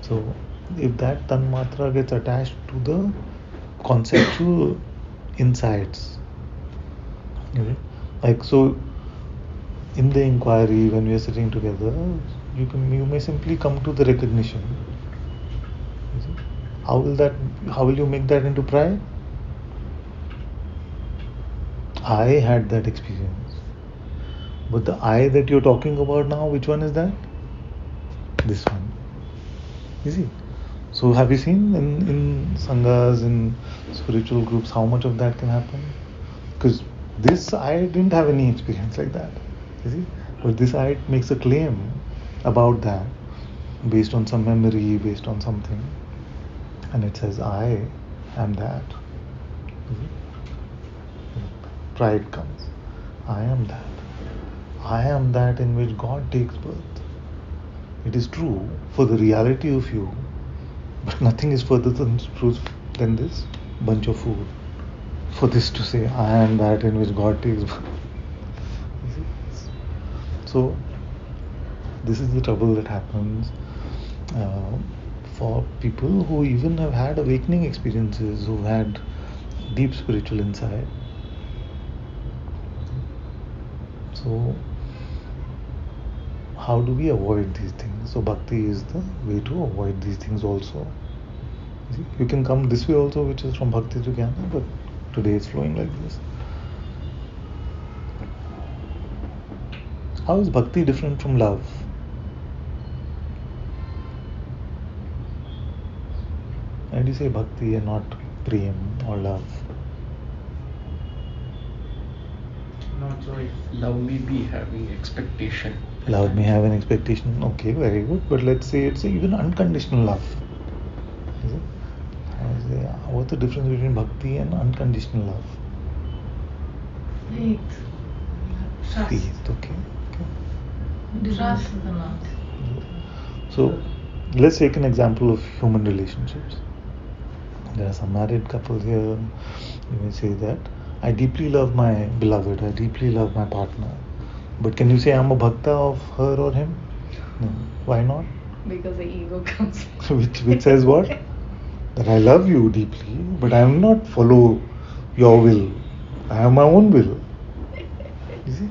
S1: So if that tanmatra gets attached to the conceptual insights, like so in the inquiry when we are sitting together, you may simply come to the recognition. How will you make that into pride? I had that experience. But the I that you're talking about now, which one is that? This one. You see? So have you seen in sanghas, in spiritual groups, how much of that can happen? Because this I didn't have any experience like that. You see? But this I makes a claim about that based on some memory, based on something. And it says, I am that. You see? Pride comes. I am that. I am that in which God takes birth. It is true for the reality of you, but nothing is further than truth than this bunch of food. For this to say, I am that in which God takes birth. So, this is the trouble that happens for people who even have had awakening experiences, who've had deep spiritual insight. So, how do we avoid these things? So bhakti is the way to avoid these things also. You can come this way also, which is from bhakti to jnana, but today it's flowing like this. How is bhakti different from love? Why do you say bhakti and not prem or love?
S4: No choice.
S6: Love may be having expectation.
S1: Love may have an expectation. Okay, very good. But let's say it's even unconditional love. Is it? What's the difference between bhakti and unconditional love?
S3: Faith. Trust.
S1: Faith. Okay.
S3: Trust the love.
S1: So let's take an example of human relationships. There are some married couples here. You may say that I deeply love my beloved, I deeply love my partner. But can you say I'm a bhakta of her or him? No. Why not?
S3: Because the ego comes.
S1: which says what? That I love you deeply, but I am not follow your will. I have my own will. You see?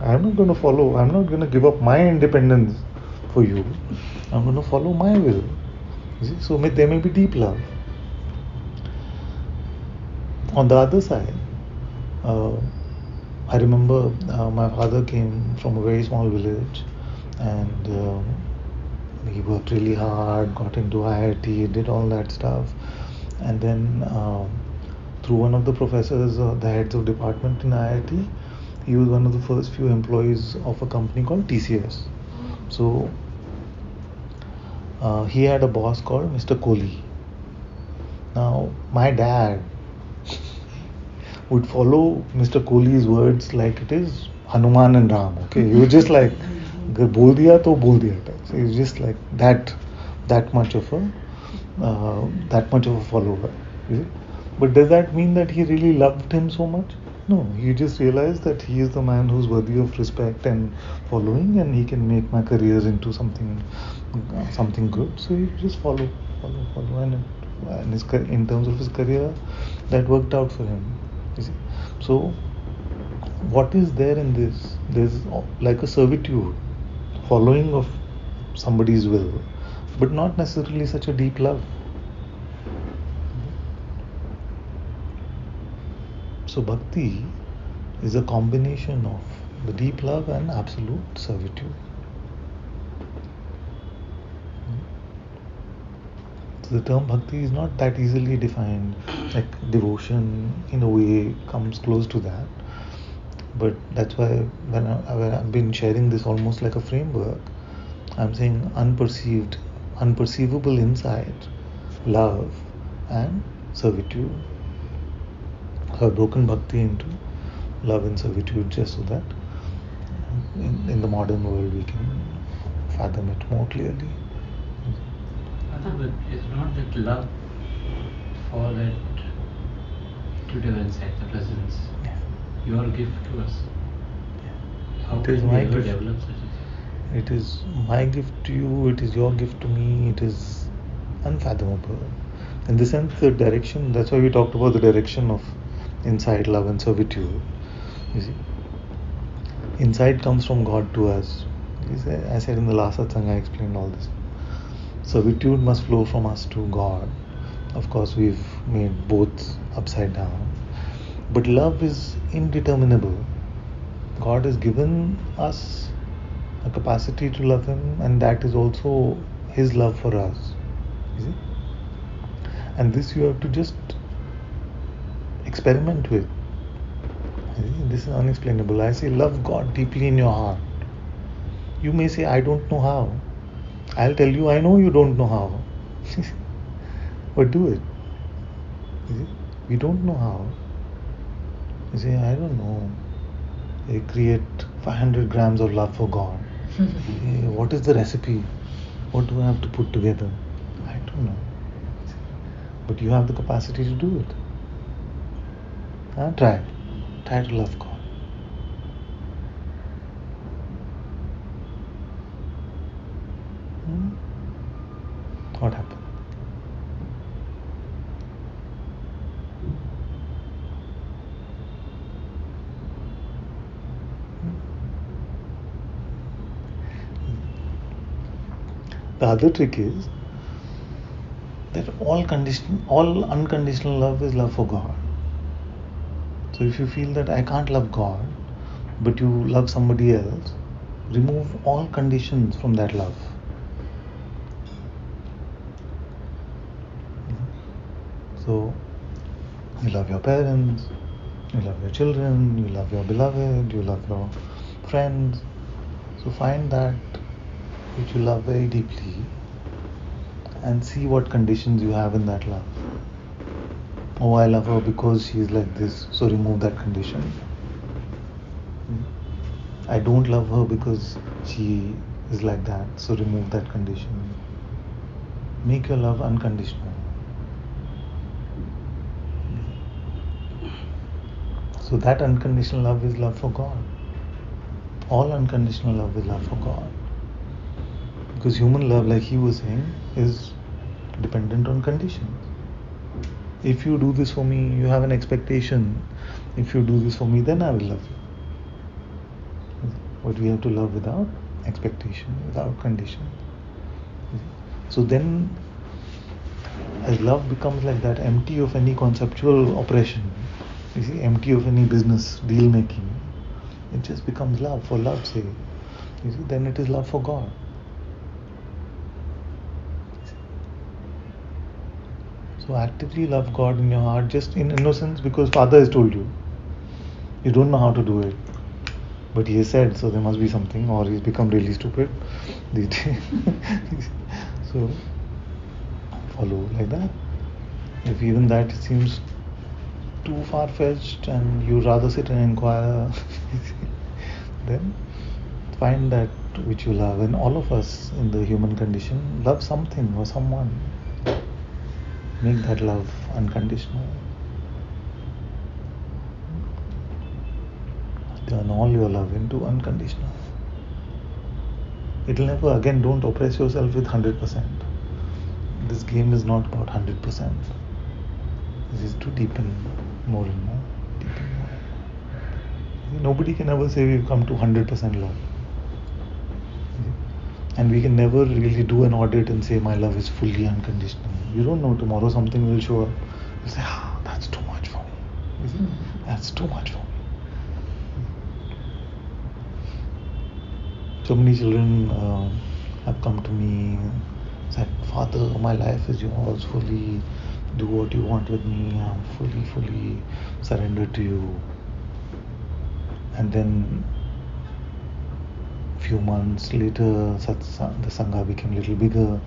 S1: I am not going to follow, I am not going to give up my independence for you. I'm going to follow my will. You see? So there may be deep love. On the other side, I remember my father came from a very small village, and he worked really hard, got into IIT, did all that stuff, and then through one of the professors, the heads of department in IIT, he was one of the first few employees of a company called TCS. So he had a boss called Mr. Kohli. Now my dad would follow Mr. Kohli's words like it is Hanuman and Ram. Okay, he was just like, अगर बोल दिया तो बोल दिया था. So he's just like that much of a follower. Is it? But does that mean that he really loved him so much? No, he just realized that he is the man who's worthy of respect and following, and he can make my career into something good. So he just follow, and in terms of his career, that worked out for him. You see? So what is there in this? There's like a servitude, following of somebody's will, but not necessarily such a deep love. So bhakti is a combination of the deep love and absolute servitude. So the term bhakti is not that easily defined. Like devotion, in a way, comes close to that. But that's why when I've been sharing this almost like a framework, I'm saying unperceivable insight, love, and servitude. So I've broken bhakti into love and servitude just so that in the modern world we can fathom it more clearly.
S2: But it's not that love for that intuitive insight, the presence, your gift to us. How
S1: It is
S2: can we
S1: my
S2: ever
S1: gift.
S2: develop such a thing?
S1: It is my gift to you, it is your gift to me, it is unfathomable. In the sense, the direction, that's why we talked about the direction of insight, love, and servitude. You see, insight comes from God to us. I said in the last Satsang, I explained all this. Servitude must flow from us to God. Of course, we've made both upside down. But love is indeterminable. God has given us a capacity to love Him, and that is also His love for us. You see? And this you have to just experiment with. This is unexplainable. I say, love God deeply in your heart. You may say, I don't know how. I'll tell you, I know you don't know how. But do it. We don't know how. You say, I don't know. You create 500 grams of love for God. What is the recipe? What do I have to put together? I don't know. But you have the capacity to do it. Try. Try to love God. What happened? The other trick is that all unconditional love is love for God. So if you feel that I can't love God, but you love somebody else, remove all conditions from that love. So you love your parents, You love your children, you love your beloved, you love your friends. So find that which you love very deeply and see what conditions you have in that love. Oh, I love her because she is like this, so remove that condition. I don't love her because she is like that, so remove that condition. Make your love unconditional. So that unconditional love is love for God. All unconditional love is love for God. Because human love, like he was saying, is dependent on conditions. If you do this for me, you have an expectation. If you do this for me, then I will love you. But we have to love without expectation, without condition. So then, as love becomes like that, empty of any conceptual oppression, you see, empty of any business deal making, it just becomes love for love's sake. You see, then it is love for God. So actively love God in your heart, just in innocence, because Father has told you. You don't know how to do it, but He has said, so there must be something, or He's become really stupid these days. So follow like that. If even that seems too far-fetched and you rather sit and inquire, then find that which you love. And all of us in the human condition love something or someone. Make that love unconditional. Turn all your love into unconditional. It'll never, again, don't oppress yourself with 100%. This game is not about 100%. This is to deepen more and more. Deepen more and more. Nobody can ever say we've come to 100% love. And we can never really do an audit and say my love is fully unconditional. You don't know, tomorrow something will show up. You'll say, that's too much for me. That's too much for me. So many children have come to me and said, Father, my life is yours, fully do what you want with me. I'm fully surrendered to you. And then few months later, Satsang, the Sangha became a little bigger.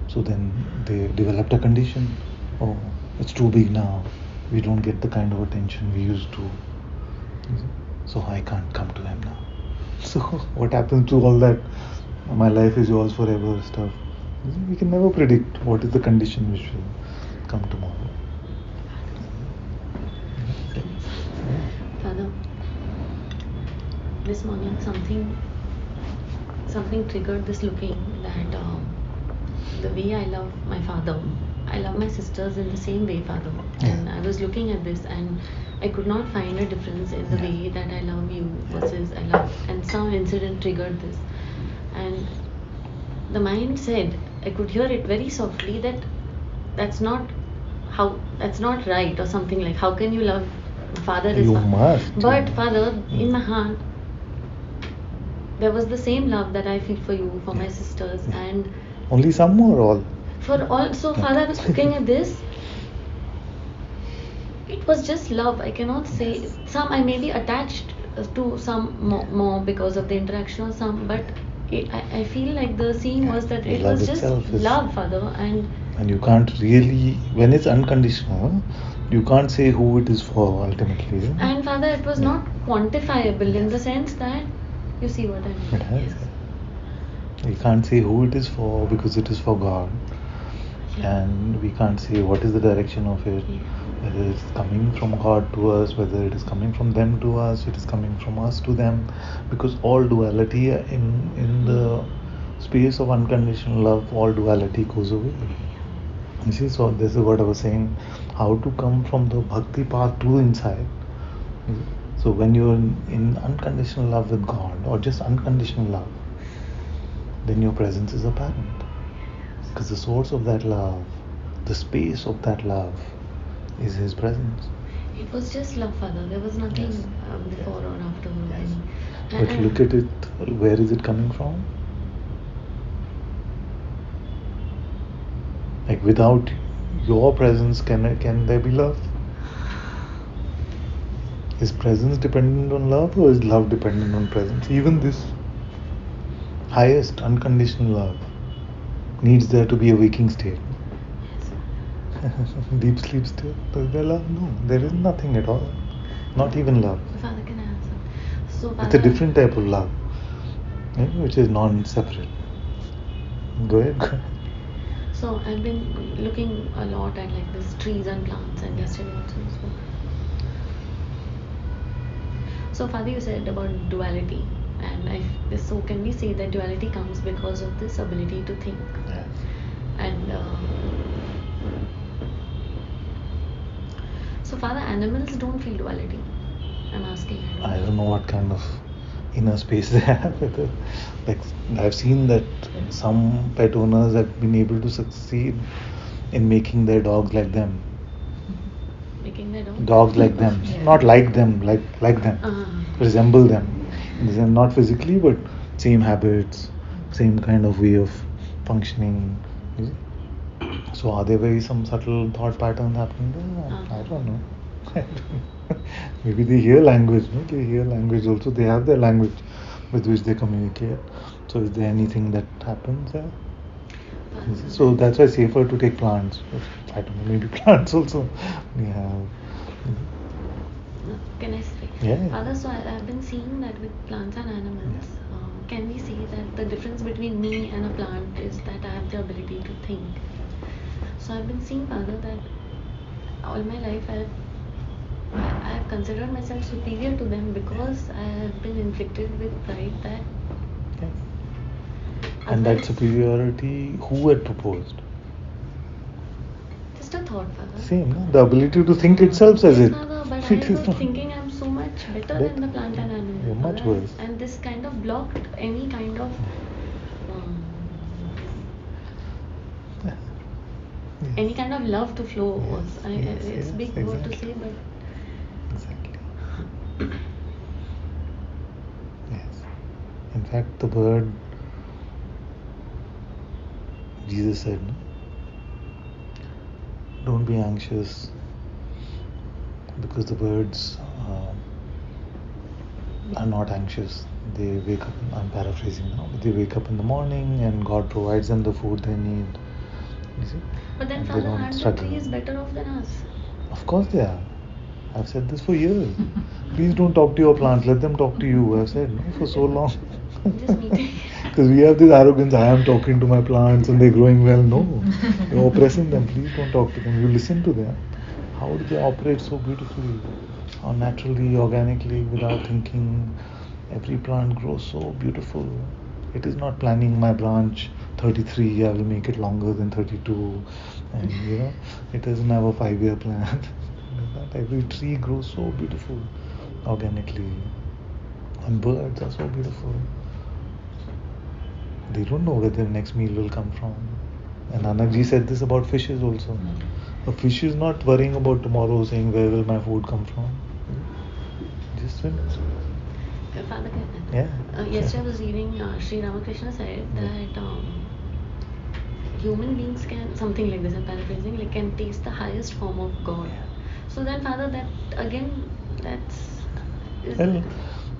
S1: So then they developed a condition. Oh, it's too big now. We don't get the kind of attention we used to. So I can't come to them now. So what happens to all that my life is yours forever stuff? We can never predict what is the condition which will come tomorrow.
S7: Father, this morning something triggered this looking that the way I love my father, I love my sisters in the same way, Father. And I was looking at this and I could not find a difference in the way that I love you versus I love, and some incident triggered this. And the mind said, I could hear it very softly, that that's not right, or something like, how can you love Father is
S1: You
S7: Father?
S1: must.
S7: But Father, in my heart, there was the same love that I feel for you, for my sisters, and
S1: only some or all?
S7: for all. So Father, I was looking at this. It was just love. I cannot say some. I may be attached to some more because of the interaction or some, but I feel like the scene was that it
S1: Love
S7: was just
S1: itself is-
S7: love, Father,
S1: And you can't really, when it's unconditional, you can't say who it is for ultimately. Isn't it?
S7: and Father, it was not quantifiable in the sense that, you see what I mean?
S1: It has. You can't say who it is for because it is for God. And we can't say what is the direction of it, whether it's coming from God to us, whether it is coming from them to us, it is coming from us to them, because all duality in the space of unconditional love, all duality goes away. You see, so this is what I was saying, how to come from the bhakti path to inside. So when you're in unconditional love with God, or just unconditional love, then your presence is apparent. Because the source of that love, the space of that love, is His presence.
S7: It was just love, Father. There was nothing before or after.
S1: But look at it, where is it coming from? Like without your presence, can there be love? Is presence dependent on love, or is love dependent on presence? Even this highest unconditional love needs there to be a waking state. Deep sleep state, is there love? No, there is nothing at all. Not even love.
S7: Father, can I answer? So,
S1: It's a
S7: Father,
S1: different type of love, which is non-separate. Go ahead.
S7: So I've been looking a lot at like this trees and plants, and yesterday also. So Father, you said about duality, and so can we say that duality comes because of this ability to think?
S1: Yes.
S7: And so Father, animals don't feel duality. I'm asking.
S1: I don't know what kind of inner space they have. Like I've seen that some pet owners have been able to succeed in making their dogs like them.
S7: Making their dogs?
S1: Dogs like them, not like them, like them, resemble them. They're not physically, but same habits, same kind of way of functioning. You see? So are there very some subtle thought patterns happening there? I don't know. Maybe they hear language. No? They hear language also. They have their language with which they communicate. So is there anything that happens there? So that's why it's safer to take plants. I don't know. Maybe plants also may have.
S7: Can I say?
S1: Yeah.
S7: Father, so I've been seeing that with plants and animals. Can we say that the difference between me and a plant is that I have the ability to think? So I've been seeing, Father, that all my life I have considered myself superior to them because I have been inflicted with pride that.
S1: Yes. And that superiority, who had proposed?
S7: Just a thought, Father.
S1: Same, no? The ability to think itself says
S7: Yes,
S1: it.
S7: Father, but
S1: It
S7: I
S1: is
S7: was
S1: not.
S7: thinking I'm so much better than the plant and animal.
S1: You're much
S7: Father,
S1: worse.
S7: and this kind of blocked any kind of
S1: Yes.
S7: any kind of love to flow.
S1: Yes,
S7: It's
S1: yes,
S7: big word to
S1: exactly.
S7: say, but
S1: Exactly. Yes. In fact, the bird, Jesus said, no? Don't be anxious, because the birds are not anxious. They wake up, I'm paraphrasing now, but they wake up in the morning and God provides them the food they need. You see?
S7: But then,
S1: And
S7: Father,
S1: they don't
S7: aren't the
S1: struggle.
S7: trees better off than us?
S1: Of course they are. I've said this for years. Please don't talk to your plants, let them talk to you. I've said no for so long.
S7: Just meeting.
S1: Because we have this arrogance, I am talking to my plants and they're growing well. No, you're oppressing them. Please don't talk to them. You listen to them. How do they operate so beautifully? How naturally, organically, without thinking. Every plant grows so beautiful. It is not planning my branch 33, I will make it longer than 32. And it doesn't have a 5-year plan. Every tree grows so beautiful organically. And birds are so beautiful. They don't know where their next meal will come from. And Anakji said this about fishes also. A fish is not worrying about tomorrow, saying where will my food come from. Just swims.
S7: Father,
S1: Yeah.
S7: yesterday I was reading Sri Ramakrishna said that human beings can, something like this, I'm paraphrasing, like can taste the highest form of God. So then, Father, that again,
S1: Well,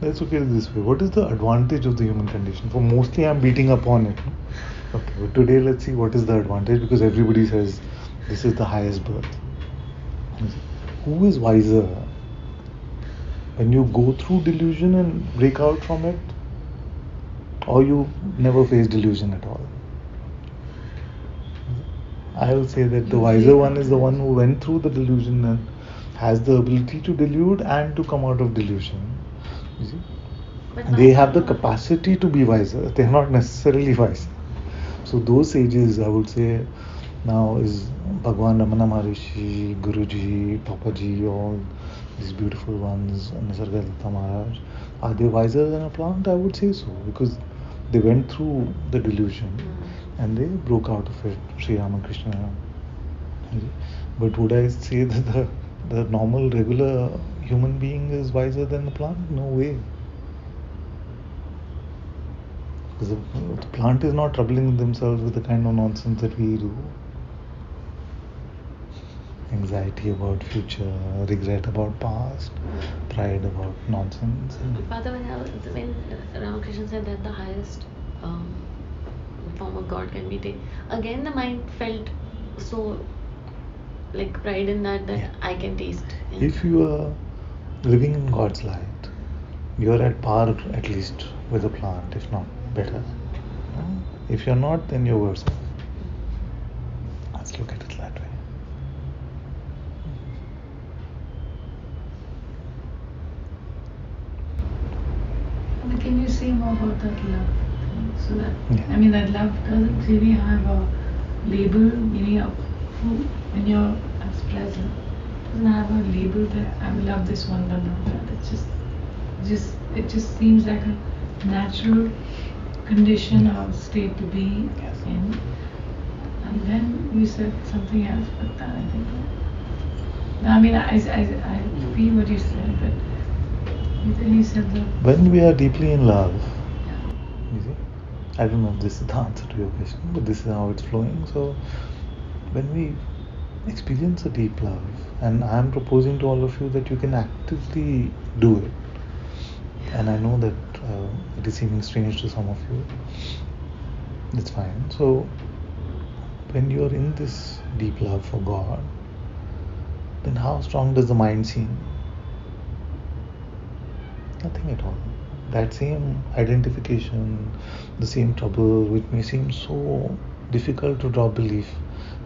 S1: let's look at it this way. What is the advantage of the human condition? For mostly I'm beating upon it. No? Okay, but today let's see what is the advantage, because everybody says this is the highest birth. Who is wiser? When you go through delusion and break out from it, or you never face delusion at all? I will say that the wiser one is the one who went through the delusion and has the ability to delude and to come out of delusion. You see? They have the capacity to be wiser. They're not necessarily wise. So those sages, I would say, now is Bhagwan Ramana Maharishi, Guruji, Papaji, all these beautiful ones, Nisargadatta Maharaj. Are they wiser than a plant? I would say so, because they went through the delusion and they broke out of it. Sri Ramakrishna. But would I say that the normal, regular human being is wiser than the plant? No way. Because the plant is not troubling themselves with the kind of nonsense that we do. anxiety about future, regret about past, pride about nonsense.
S7: Father, when Ramakrishna said that the highest form of God can be taken, again the mind felt so like pride in that
S1: Yeah.
S7: I can taste.
S1: If you are living in God's light, you are at par at least with a plant, if not better. If you're not, then you're worse off. Let's look at it that way.
S3: But can you say more about that love thing? So that
S1: Yeah.
S3: I mean that love doesn't really have a label, meaning of who when you're as present. Doesn't have a label that I love this one but not that. It's it just seems like a natural condition or state to be
S1: Yes.
S3: in. And then you said something else, but that I think. I mean, I feel what you said, but then you said that.
S1: When we are deeply in love,
S3: Yeah.
S1: you see, I don't know if this is the answer to your question, but this is how it's flowing. So, when we experience a deep love, and I'm proposing to all of you that you can actively do it, and I know that it is seeming strange to some of you. That's fine. So, when you're in this deep love for God, then how strong does the mind seem? Nothing at all. That same identification, the same trouble, which may seem so difficult to drop belief,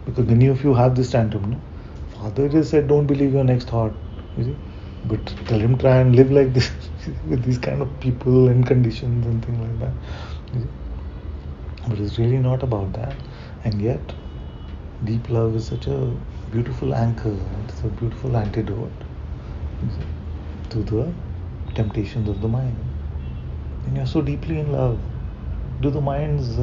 S1: because many of you have this tantrum. No? Father just said, don't believe your next thought. You see, but tell him try and live like this with these kind of people and conditions and things like that. You see? But it's really not about that. And yet, deep love is such a beautiful anchor. It's a beautiful antidote, you see, to the temptations of the mind. When you're so deeply in love, do the mind's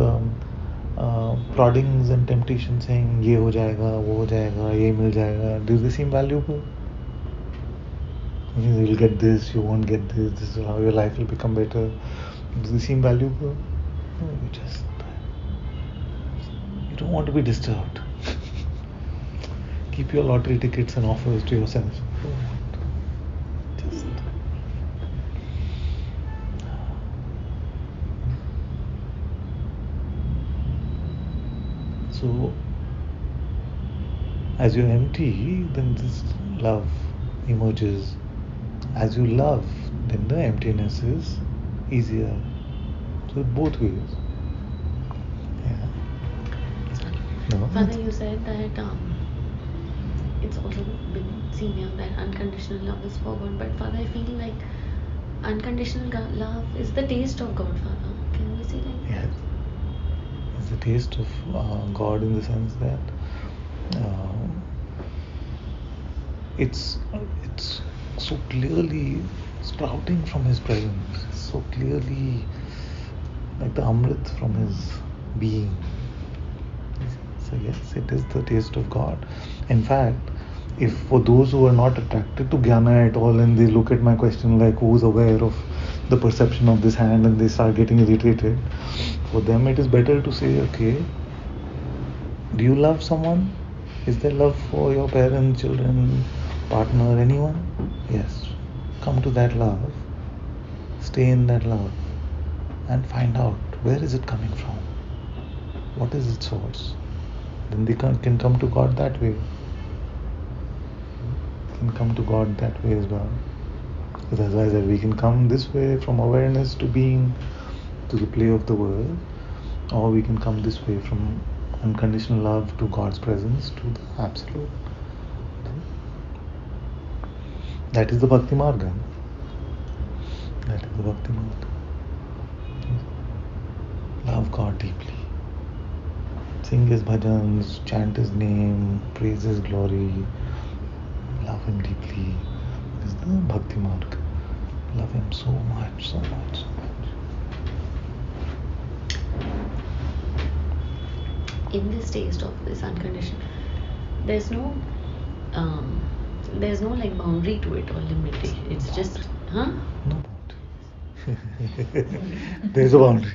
S1: proddings and temptations saying ye ho jayega, wo ho jayega, ye mil jayega, do they seem valuable? You will get this, you won't get this is how your life will become better. Do they seem valuable? No, you don't want to be disturbed. Keep your lottery tickets and offers to yourself. Just so as you're empty, then this love emerges. As you love, then the emptiness is easier. So both ways. Yeah. No.
S7: Father, you said that it's also been seen here that unconditional love is for God. But Father, I feel like unconditional love is the taste of God, Father. Can we see like
S1: Yes. It's the taste of God in the sense that it's so clearly sprouting from His presence. It's so clearly like the Amrit from His being. So yes, it is the taste of God. In fact, if for those who are not attracted to Jnana at all and they look at my question like who's aware of the perception of this hand and they start getting irritated, for them it is better to say, okay, do you love someone? Is there love for your parents, children, partner, anyone? Yes. Come to that love. Stay in that love and find out where is it coming from? What is its source? Then they can come to God that way. Can come to God that way as well. Because as I said, we can come this way from awareness to being, to the play of the world, or we can come this way from unconditional love to God's presence to the absolute. That is the Bhakti Marga. That is the Bhakti Marga. Love God deeply. Sing His bhajans, chant His name, praise His glory, love Him deeply. This is the Bhakti Marga. Love Him so much, so much, so much.
S7: in this taste of this unconditional, there's no like boundary to it or limitation. It's just
S1: No boundary. There's a boundary.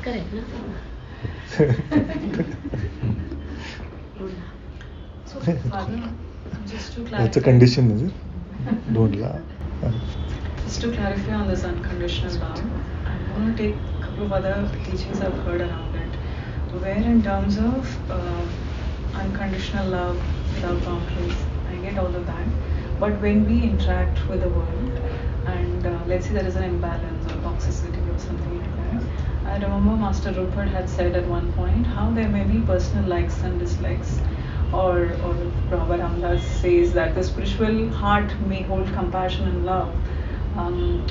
S7: Correct, no?
S3: So, Father, just to clarify.
S1: That's a condition, is it? Don't laugh.
S3: Just to clarify on this unconditional love, I'm going to take a couple of other teachings I've heard around it, where in terms of unconditional love without boundaries, I get all of that. But when we interact with the world, and let's say there is an imbalance or toxicity or something like that, I remember Master Rupert had said at one point how there may be personal likes and dislikes, or Prabhupada Ramdas says that the spiritual heart may hold compassion and love,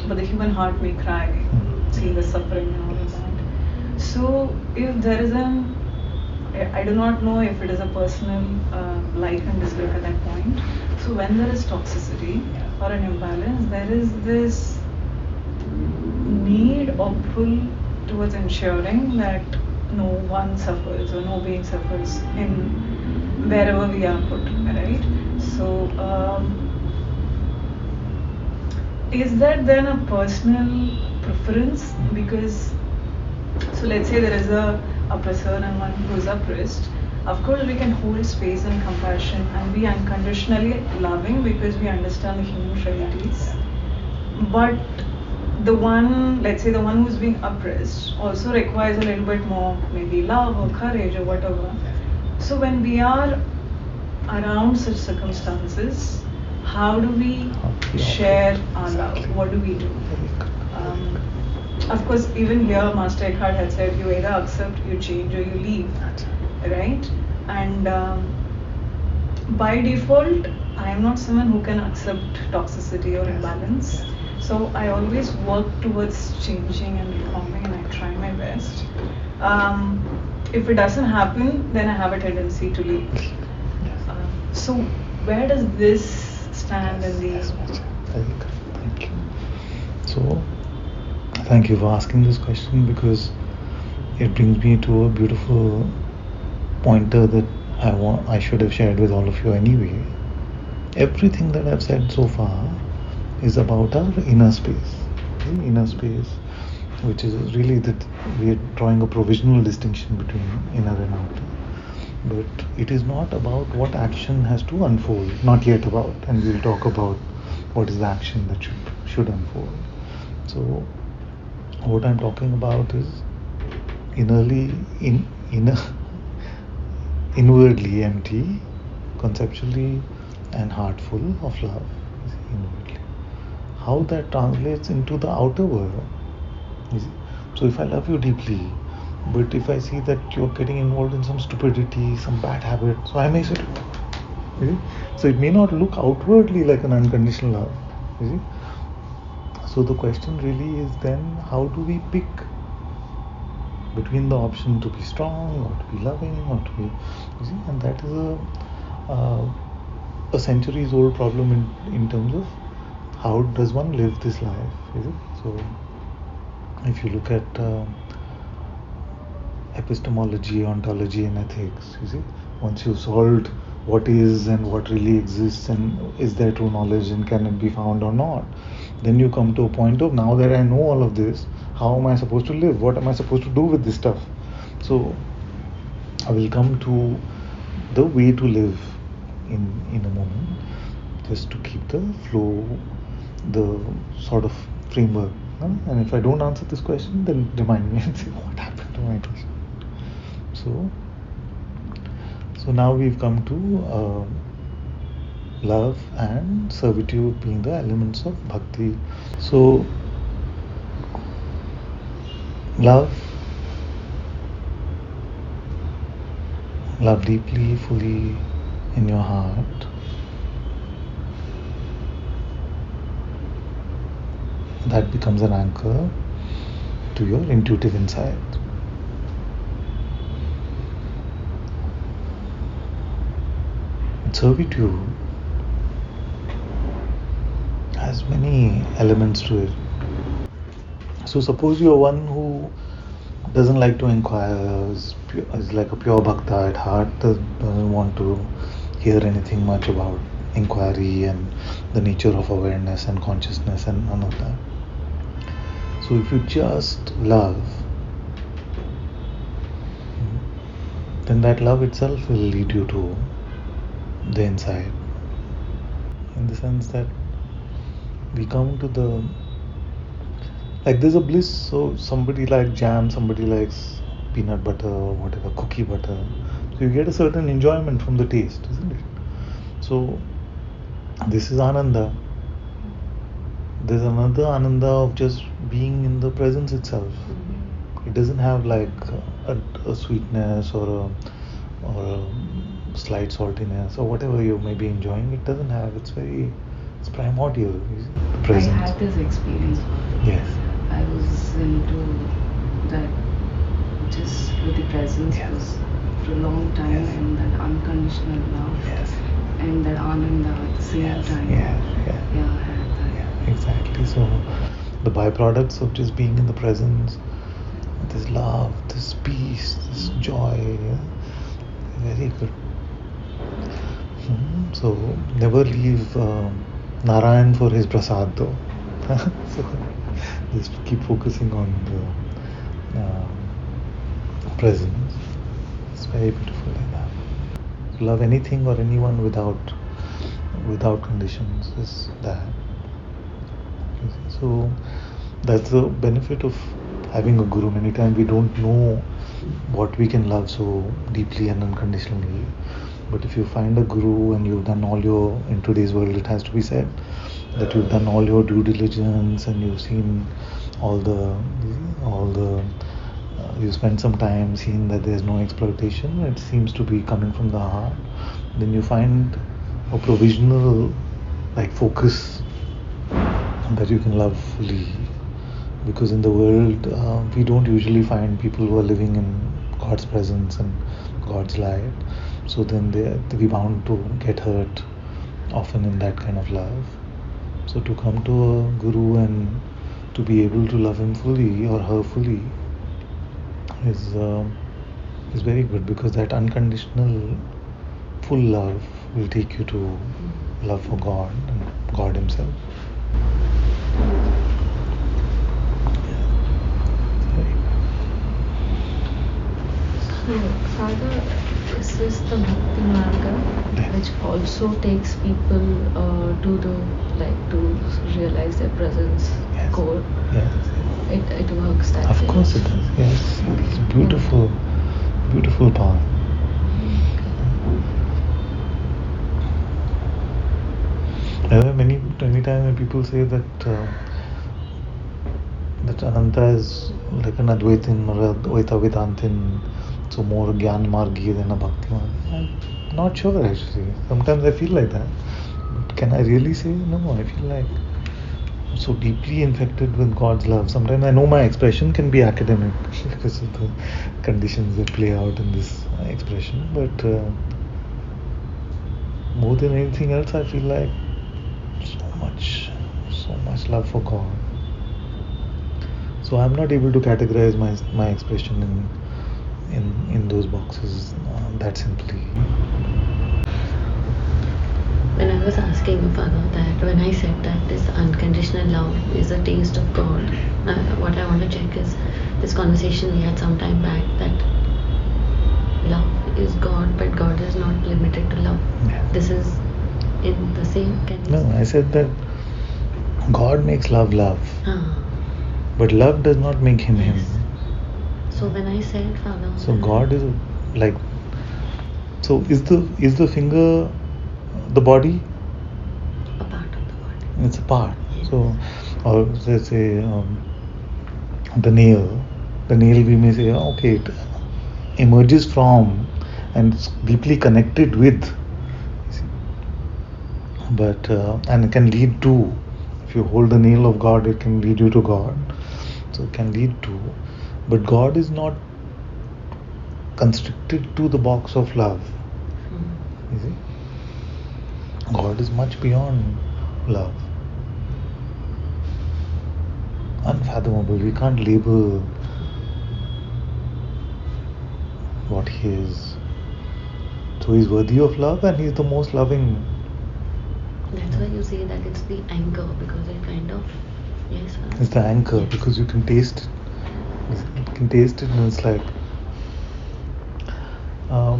S3: but the human heart may cry, seeing the suffering and all of that. So if there is I do not know if it is a personal like and dislike at that point. So when there is toxicity or an imbalance, there is this need or pull towards ensuring that no one suffers or no being suffers in wherever we are put, right? So is that then a personal preference? Because, so let's say there is a oppressor and one who is oppressed. Of course, we can hold space and compassion and be unconditionally loving because we understand the human frailties. But the one, let's say the one who's being oppressed, also requires a little bit more, maybe love or courage or whatever. So when we are around such circumstances, how do we share our love? What do we do? Of course, even here, Master Eckhart had said, you either accept, you change, or you leave, right? And by default, I am not someone who can accept toxicity or imbalance. So I always work towards changing and reforming, and I try my best. If it doesn't happen, then I have a tendency to leave. So where does this stand in the...
S1: Thank you. So, thank you for asking this question, because it brings me to a beautiful pointer that I should have shared with all of you anyway. Everything that I've said so far is about our inner space. The inner space, which is really that we are drawing a provisional distinction between inner and outer. But it is not about what action has to unfold, not yet about, and we'll talk about what is the action that should unfold. So what I'm talking about is inwardly empty, conceptually and heartful of love, inwardly. How that translates into the outer world. So if I love you deeply, but if I see that you're getting involved in some stupidity, some bad habit, so I may say, so it may not look outwardly like an unconditional love. You see? So the question really is then, how do we pick between the option to be strong or to be loving or to be, you see? And that is a centuries old problem in terms of how does one live this life, is it? So if you look at epistemology, ontology and ethics, you see, once you've solved what is and what really exists and is there true knowledge and can it be found or not, then you come to a point of, now that I know all of this, how am I supposed to live? What am I supposed to do with this stuff? So I will come to the way to live in a moment, just to keep the flow, the sort of framework. And if I don't answer this question, then remind me and say what happened to my question. So now we've come to love and servitude being the elements of bhakti. So love deeply, fully in your heart. That becomes an anchor to your intuitive insight. Servitude has many elements to it. So suppose you're one who doesn't like to inquire, is like a pure bhakta at heart, doesn't want to hear anything much about inquiry and the nature of awareness and consciousness and none of that. So if you just love, then that love itself will lead you to the inside. In the sense that we come to the, like there's a bliss, so somebody likes jam, somebody likes peanut butter, whatever, cookie butter. So you get a certain enjoyment from the taste, isn't it? So this is Ananda. There's another Ananda of just being in the presence itself. It doesn't have like a sweetness or a slight saltiness or whatever you may be enjoying. It doesn't have. It's primordial. The presence.
S5: I had this experience.
S1: Yes.
S5: I was into that, just with the presence
S1: Yes.
S5: was for a long time,
S1: Yes.
S5: and that unconditional love
S1: Yes.
S5: and that Ananda at the same
S1: Yes.
S5: time.
S1: Yeah.
S5: Yeah, I had that.
S1: Yeah. Exactly. So the byproducts of just being in the presence, this love, this peace, this joy, very good. So never leave Narayan for his prasad though. So just keep focusing on the presence. It's very beautiful like that. To love anything or anyone without conditions is that. So that's the benefit of having a guru. Many times we don't know what we can love so deeply and unconditionally. But if you find a guru and you've done all your, in today's world it has to be said, that you've done all your due diligence and you've seen all the you spend some time seeing that there's no exploitation, it seems to be coming from the heart, then you find a provisional like focus that you can love fully. Because in the world we don't usually find people who are living in God's presence and God's light, so then we bound to get hurt often in that kind of love. So to come to a guru and to be able to love him fully or her fully is very good, because that unconditional full love will take you to love for God and God himself.
S7: So, Father, is this the Bhakti Marga, which also takes people to realize their presence
S1: Yes.
S7: core?
S1: Yes.
S7: It works that way.
S1: Of course it does. Yes. It's beautiful, beautiful path. Many times when people say that that Ananta is like an Advaitin or a Advaita Vedantin, so more Gyan Margi than a Bhakti Margi. I'm not sure actually. Sometimes I feel like that. But can I really say? No, I feel like I'm so deeply infected with God's love. Sometimes I know my expression can be academic because of the conditions that play out in this expression, but more than anything else, I feel like so much love for God. So I'm not able to categorize my expression in those boxes that simply.
S7: When I was asking you, Father, that when I said that this unconditional love is a taste of God, what I want to check is this conversation we had some time back, that love is God, but God is not limited to love.
S1: Yeah.
S7: This is in the same. Can you
S1: No, I said that God makes love love, but love does not make him him.
S7: So when I said, Father,
S1: So God is like. So is the finger the body?
S7: a part of the body.
S1: It's a part. So, or let's say the nail. The nail, we may say, okay, it emerges from and it's deeply connected with. But and it can lead to. If you hold the nail of God, it can lead you to God. So it can lead to. But God is not constricted to the box of love. You see? God is much beyond love. Unfathomable. We can't label what he is. So he's worthy of love and he's the most loving.
S7: That's why you say that it's the anchor, because it kind of, yes.
S1: It's the anchor,
S7: yes.
S1: because you can taste it. You can taste it and it's like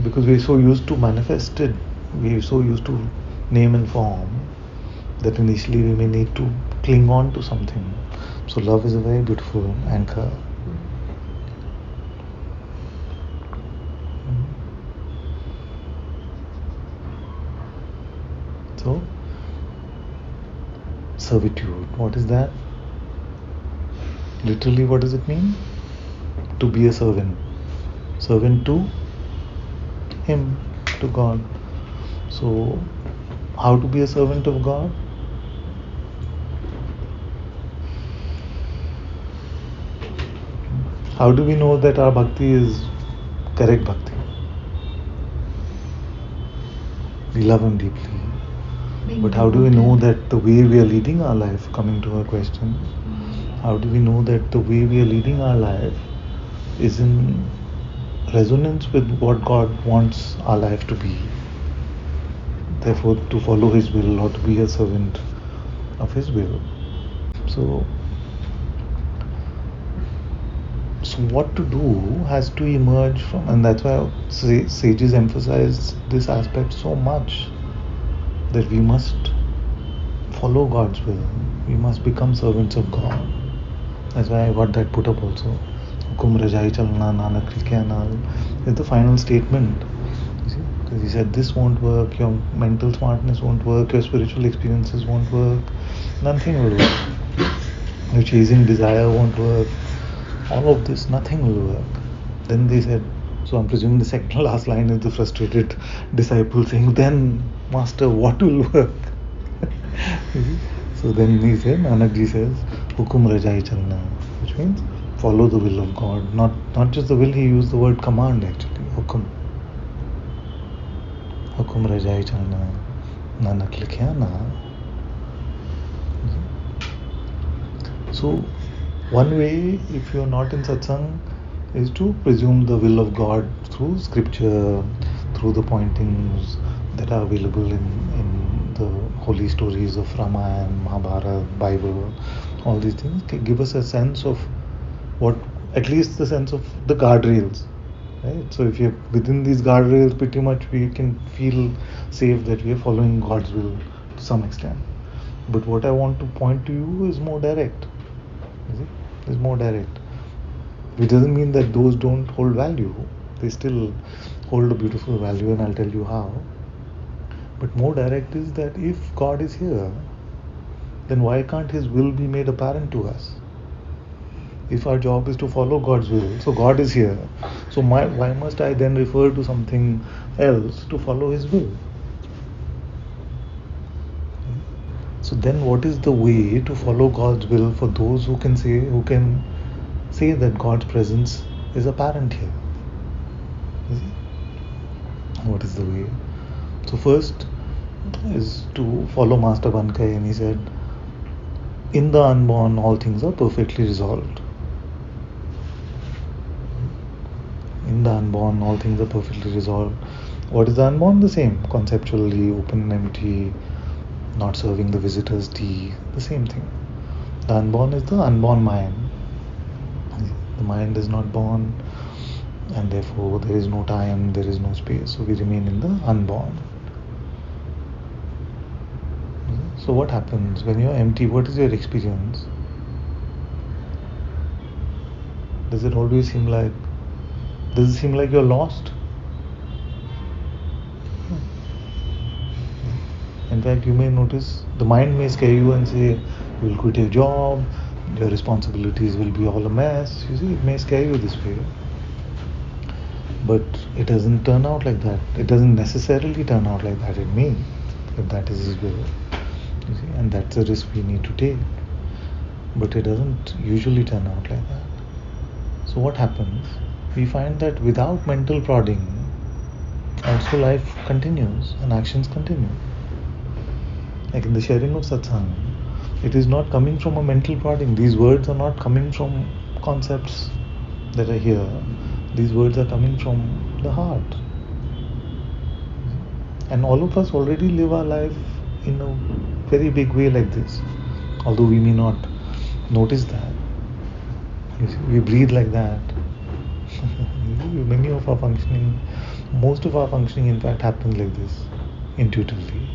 S1: because we're so used to manifested, we're so used to name and form, that initially we may need to cling on to something. So love is a very beautiful anchor. So, servitude, what is that? Literally, what does it mean? To be a servant. Servant to Him, to God. So, how to be a servant of God? How do we know that our bhakti is correct bhakti? We love Him deeply. But how do we know that the way we are leading our life, coming to our question, how do we know that the way we are leading our life is in resonance with what God wants our life to be? Therefore, to follow His will or to be a servant of His will. So what to do has to emerge from, and that's why sages emphasize this aspect so much, that we must follow God's will. We must become servants of God. That's why I got that put up also. Hukum rajai chalna nanak likhe naal. It's the final statement. You see, because he said this won't work, your mental smartness won't work, your spiritual experiences won't work, nothing will work. Your chasing desire won't work. All of this, nothing will work. Then they said, so I'm presuming the second last line is the frustrated disciple saying, then Master, what will work? So then he said, Nanakji says, Hukum Rajai Chalna, which means follow the will of God. Not just the will, he used the word command actually, Hukum. Hukum Rajai Chalna, Nanak Likhya na. So one way, if you're not in satsang, is to presume the will of God through scripture, through the pointings that are available in the holy stories of Ramayana, Mahabharata, Bible. All these things can give us a sense of what, at least the sense of the guardrails. Right? So if you're within these guardrails, pretty much we can feel safe that we are following God's will to some extent. But what I want to point to you is more direct. Is more direct. Which doesn't mean that those don't hold value. They still hold a beautiful value, and I'll tell you how. But more direct is that if God is here, then why can't His will be made apparent to us? If our job is to follow God's will, so God is here. So why must I then refer to something else to follow His will? So then what is the way to follow God's will for those who can say that God's presence is apparent here? What is the way? So first is to follow Master Bankai, and he said, in the unborn all things are perfectly resolved. In the unborn all things are perfectly resolved. What is the unborn? The same, conceptually, open and empty, not serving the visitors tea, the same thing. The unborn is the unborn mind. The mind is not born, and therefore there is no time, there is no space, so we remain in the unborn. So what happens when you're empty? What is your experience? Does it seem like you're lost? In fact, you may notice the mind may scare you and say, you will quit your job, your responsibilities will be all a mess. You see, it may scare you this way. But it doesn't turn out like that. It doesn't necessarily turn out like that. It may, if that is His will. You see, and that's a risk we need to take. But it doesn't usually turn out like that. So what happens? We find that without mental prodding, also life continues and actions continue. Like in the sharing of satsang, it is not coming from a mental prodding. These words are not coming from concepts that are here. These words are coming from the heart. And all of us already live our life in a very big way like this, although we may not notice that. You see, we breathe like that. Many of our functioning Most of our functioning, in fact, happens like this, intuitively.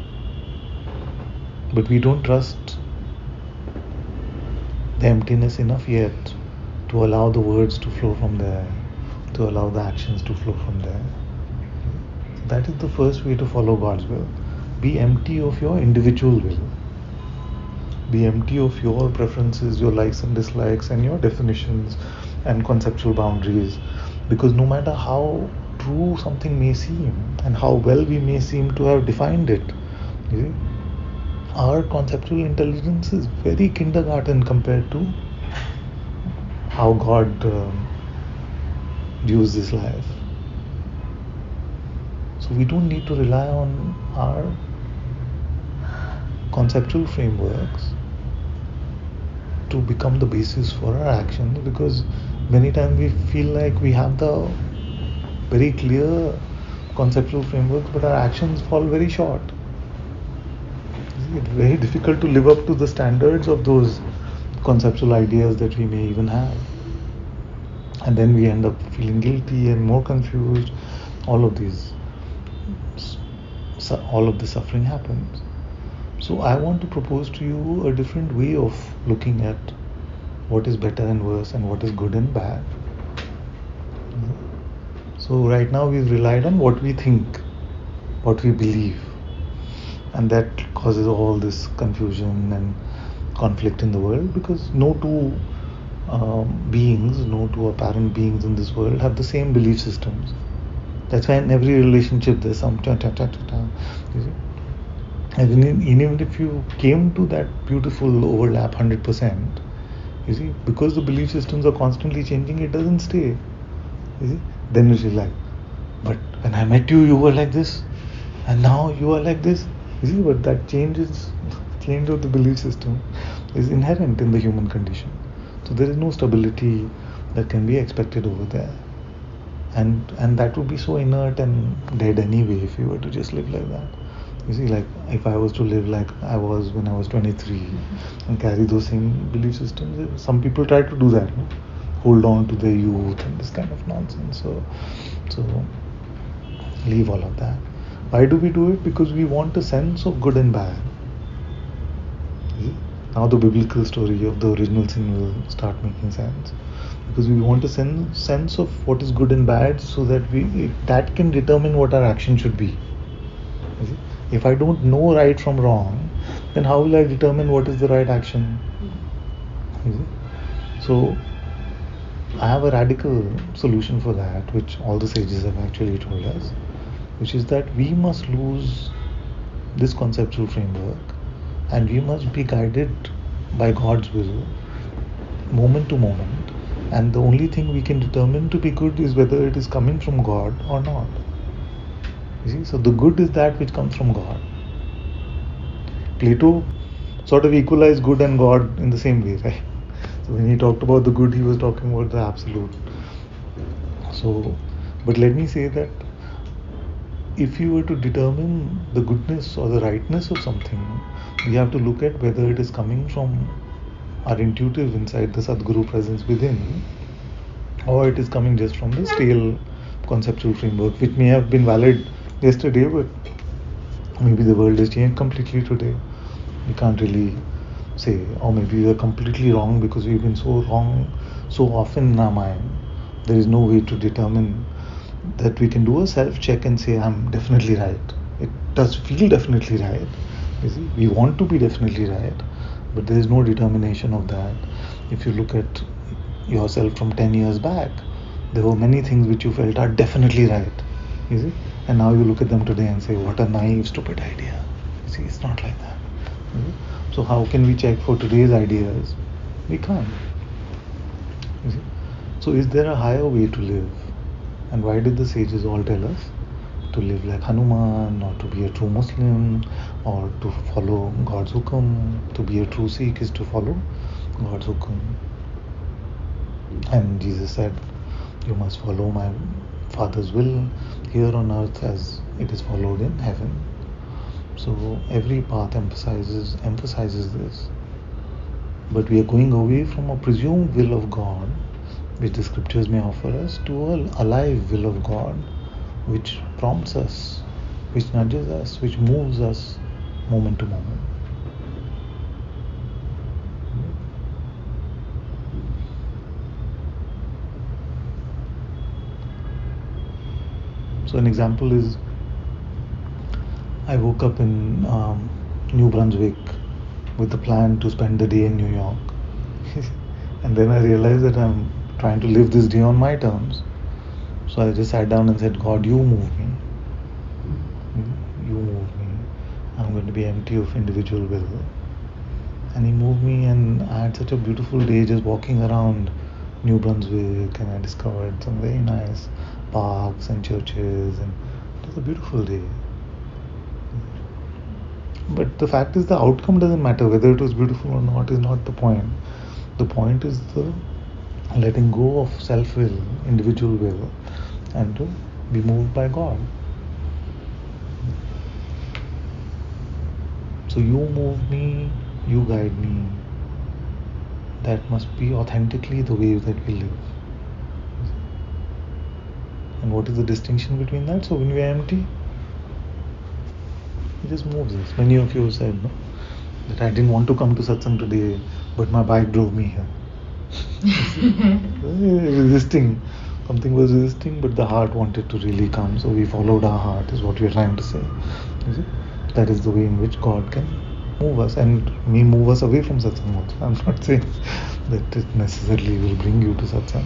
S1: But we don't trust the emptiness enough yet to allow the words to flow from there, to allow the actions to flow from there. That is the first way to follow God's will. Be empty of your individual will. Be empty of your preferences, your likes and dislikes, and your definitions and conceptual boundaries. Because no matter how true something may seem and how well we may seem to have defined it, you see, our conceptual intelligence is very kindergarten compared to how God views this life. So we don't need to rely on our conceptual frameworks to become the basis for our actions, because many times we feel like we have the very clear conceptual frameworks, but our actions fall very short. It's very difficult to live up to the standards of those conceptual ideas that we may even have. And then we end up feeling guilty and more confused. All of the suffering happens. So I want to propose to you a different way of looking at what is better and worse and what is good and bad. So right now we've relied on what we think, what we believe, and that causes all this confusion and conflict in the world, because no two beings, no two apparent beings in this world have the same belief systems. That's why in every relationship there's some you see. Even if you came to that beautiful overlap 100%, you see, because the belief systems are constantly changing, it doesn't stay. You see, then you realize, but when I met you, you were like this, and now you are like this. You see, but that change of the belief system is inherent in the human condition. So there is no stability that can be expected over there. And that would be so inert and dead anyway if you were to just live like that. You see, like if I was to live like I was when I was 23 and carry those same belief systems, some people try to do that, no? Hold on to their youth and this kind of nonsense. So leave all of that. Why do we do it? Because we want a sense of good and bad. See? Now the biblical story of the original sin will start making sense. Because we want a sense of what is good and bad, so that that can determine what our action should be. You see? If I don't know right from wrong, then how will I determine what is the right action? You see? So I have a radical solution for that, which all the sages have actually told us, which is that we must lose this conceptual framework and we must be guided by God's will moment to moment. And the only thing we can determine to be good is whether it is coming from God or not. You see, so the good is that which comes from God. Plato sort of equalized good and God in the same way, right? So when he talked about the good, he was talking about the absolute. So, but let me say that if you were to determine the goodness or the rightness of something, we have to look at whether it is coming from our intuitive insight, the Sadguru presence within, or it is coming just from the stale conceptual framework, which may have been valid yesterday, but maybe the world has changed completely today. We can't really say, or maybe we are completely wrong because we've been so wrong so often in our mind. There is no way to determine that we can do a self-check and say, I'm definitely right. It does feel definitely right. You see, we want to be definitely right, but there is no determination of that. If you look at yourself from 10 years back, there were many things which you felt are definitely right. You see, and now you look at them today and say, what a naive, stupid idea. You see, it's not like that. You see? So how can we check for today's ideas? We can't. You see? So is there a higher way to live? And why did the sages all tell us to live like Hanuman, or to be a true Muslim, or to follow God's hukum? To be a true Sikh is to follow God's hukum. And Jesus said, you must follow my Father's will here on earth as it is followed in heaven. So every path emphasizes this. But we are going away from a presumed will of God, which the scriptures may offer us, to a alive will of God, which prompts us, which nudges us, which moves us moment to moment. So an example is, I woke up in New Brunswick with the plan to spend the day in New York. And then I realized that I'm trying to live this day on my terms. So I just sat down and said, God, you move me. You move me. I'm going to be empty of individual will. And He moved me, and I had such a beautiful day just walking around New Brunswick, and I discovered some very nice parks and churches, and it was a beautiful day. But the fact is, the outcome doesn't matter. Whether it was beautiful or not is not the point. The point is the letting go of self-will, individual will, and to be moved by God. So you move me, you guide me. That must be authentically the way that we live. And what is the distinction between that? So when we are empty, He just moves us. Many of you said, no, that I didn't want to come to Satsang today, but my bike drove me here. Resisting. Something was resisting, but the heart wanted to really come. So we followed our heart, is what we are trying to say. You see? That is the way in which God can move us, and may move us away from Satsang also. I'm not saying that it necessarily will bring you to Satsang.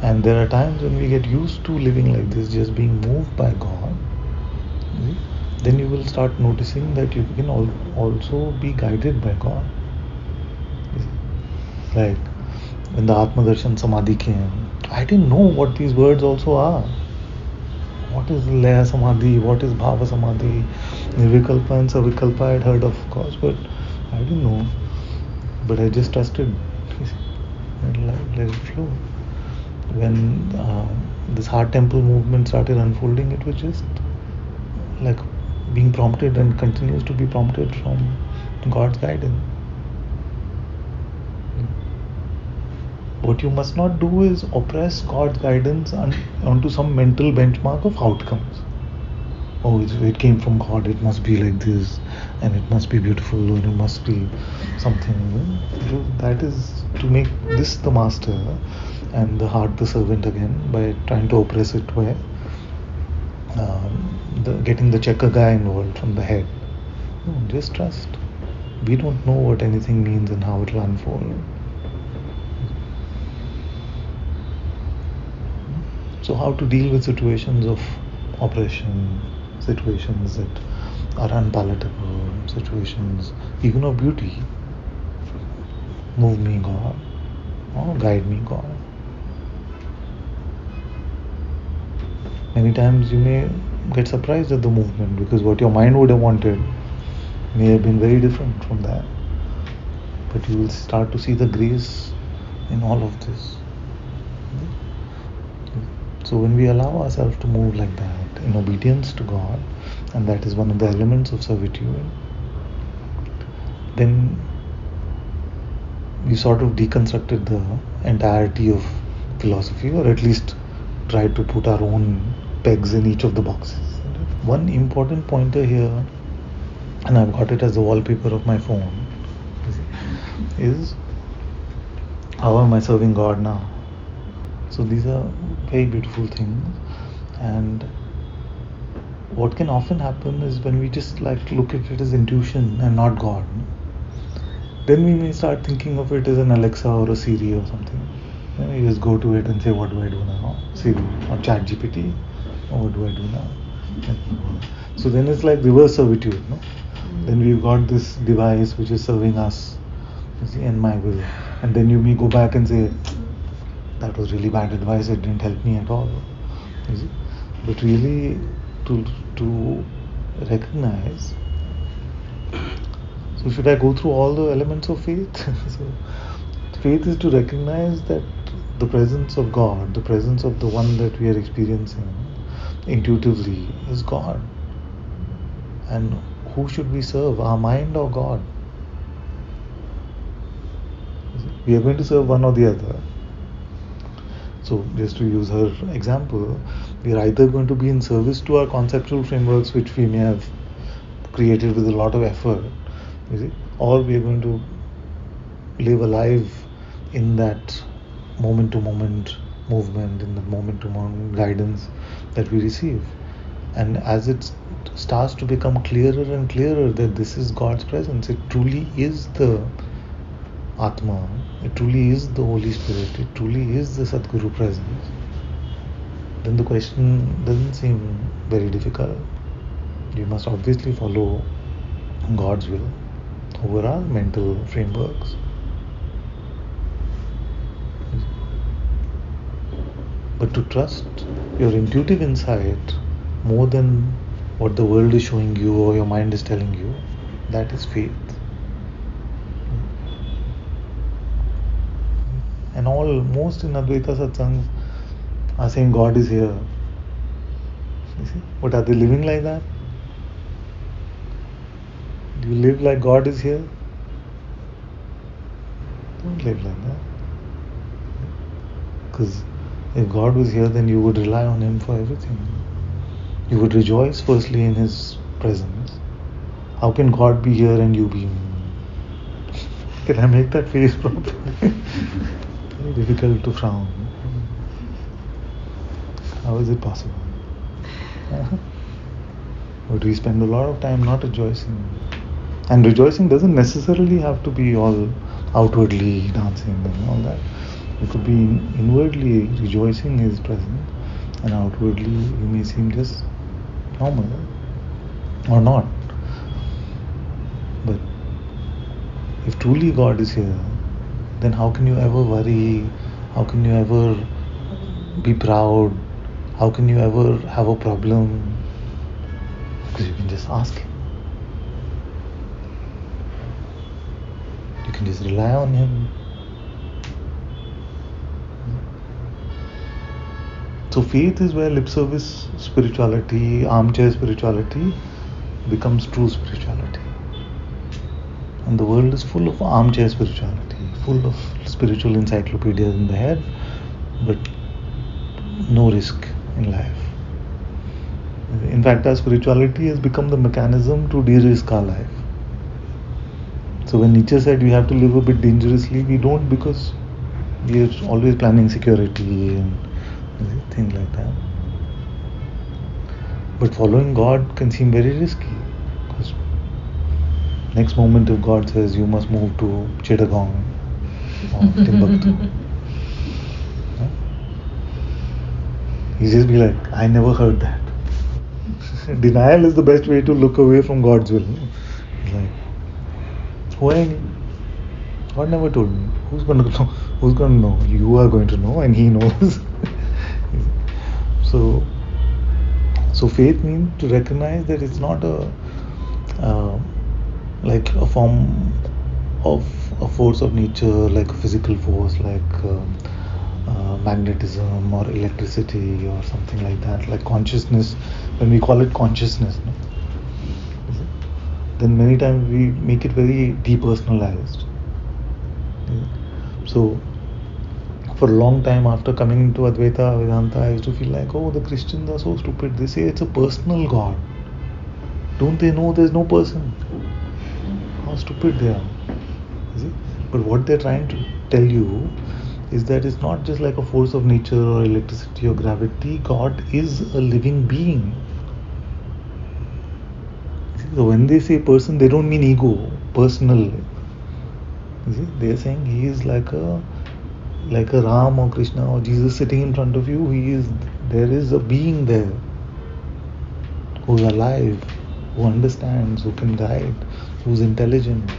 S1: And there are times when we get used to living like this, just being moved by God. Then you will start noticing that you can also be guided by God. Like when the Atma Darshan Samadhi came, I didn't know what these words also are. What is Laya Samadhi? What is Bhava Samadhi? Nirvikalpa and Savikalpa I had heard of course, but I didn't know. But I just trusted and let it flow. When this heart temple movement started unfolding, it was just like being prompted and continues to be prompted from God's guidance. What you must not do is oppress God's guidance onto some mental benchmark of outcomes. Oh, it came from God, it must be like this, and it must be beautiful, or it must be something. That is to make this the master and the heart the servant again, by trying to oppress it by getting the checker guy involved from the head. No, just trust. We don't know what anything means and how it will unfold. So how to deal with situations of oppression, situations that are unpalatable, situations even of beauty. Move me, God, or guide me, God. Many times you may get surprised at the movement, because what your mind would have wanted may have been very different from that. But you will start to see the grace in all of this. So when we allow ourselves to move like that, in obedience to God, and that is one of the elements of servitude, then we sort of deconstructed the entirety of philosophy, or at least tried to put our own pegs in each of the boxes. One important pointer here, and I've got it as the wallpaper of my phone, is how am I serving God now? So these are very beautiful things, and what can often happen is when we just like look at it as intuition and not God, then we may start thinking of it as an Alexa or a Siri or something. You just go to it and say, what do I do now? Siri or ChatGPT, or what do I do now? So then it's like reverse servitude, no? Then we've got this device which is serving us, you see, and my will. And then you may go back and say, that was really bad advice, it didn't help me at all. You see? But really to recognize, so should I go through all the elements of faith? So faith is to recognize that the presence of God, the presence of the one that we are experiencing intuitively is God. And who should we serve, our mind or God? We are going to serve one or the other. So, just to use her example, we are either going to be in service to our conceptual frameworks, which we may have created with a lot of effort, you see, or we are going to live alive in that moment to moment movement, in the moment to moment guidance that we receive. And as it starts to become clearer and clearer that this is God's presence, it truly is the Atma, it truly is the Holy Spirit, it truly is the Sadguru presence, then the question doesn't seem very difficult. You must obviously follow God's will over our mental frameworks. But to trust your intuitive insight more than what the world is showing you or your mind is telling you, that is faith. And most in Advaita Satsangs are saying God is here. You see? But are they living like that? Do you live like God is here? Don't live like that. Because if God was here, then you would rely on Him for everything. You would rejoice firstly in His presence. How can God be here and you be? Can I make that face properly? Very difficult to frown. How is it possible? But we spend a lot of time not rejoicing. And rejoicing doesn't necessarily have to be all outwardly dancing and all that. It could be inwardly rejoicing His presence, and outwardly you may seem just normal or not. But if truly God is here, then how can you ever worry? How can you ever be proud? How can you ever have a problem? Because you can just ask Him. You can just rely on Him. So faith is where lip service spirituality, armchair spirituality becomes true spirituality. And the world is full of armchair spirituality, full of spiritual encyclopedias in the head, but no risk in life. In fact, our spirituality has become the mechanism to de-risk our life. So when Nietzsche said we have to live a bit dangerously, we don't, because we are always planning security and things like that. But following God can seem very risky, because next moment if God says you must move to Chittagong or Timbuktu, you just be like, I never heard that. Denial is the best way to look away from God's will. It's like, why? God never told me. Who's going to know? Who's going to know? You are going to know, and He knows. So faith means to recognize that it's not like a form of a force of nature, like a physical force, like magnetism or electricity or something like that, like consciousness. When we call it consciousness, no? Then many times we make it very depersonalized. So for a long time after coming into Advaita Vedanta, I used to feel like, oh, the Christians are so stupid. They say it's a personal God. Don't they know there's no person? How stupid they are. See? But what they're trying to tell you is that it's not just like a force of nature or electricity or gravity. God is a living being. See? So when they say person, they don't mean ego, personal. See? They're saying He is like a Ram or Krishna or Jesus sitting in front of you. There is a being there who's alive, who understands, who can guide, who's intelligent.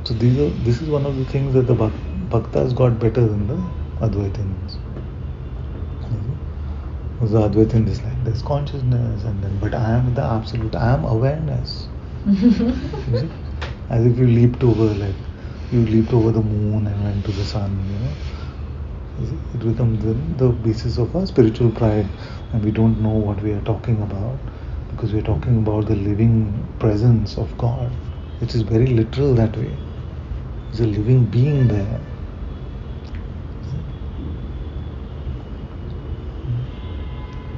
S1: So this is one of the things that the Bhaktas got better than the Advaitins. The Advaitin is like, there's consciousness, but I am the absolute, I am awareness. As if you leaped over the moon and went to the sun, It becomes the basis of our spiritual pride, and we don't know what we are talking about, because we are talking about the living presence of God, which is very literal that way. There's a living being there.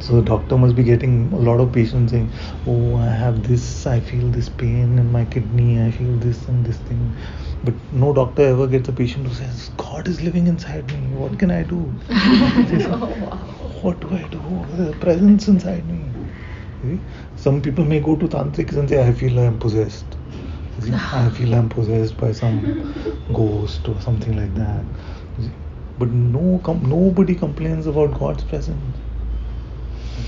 S1: So the doctor must be getting a lot of patients saying, oh, I have this, I feel this pain in my kidney, I feel this and this thing. But no doctor ever gets a patient who says, God is living inside me, what can I do? What do I do? There's a presence inside me. See? Some people may go to tantrics and say, I feel I am possessed. See? I feel I am possessed by some ghost or something like that. See? But nobody complains about God's presence.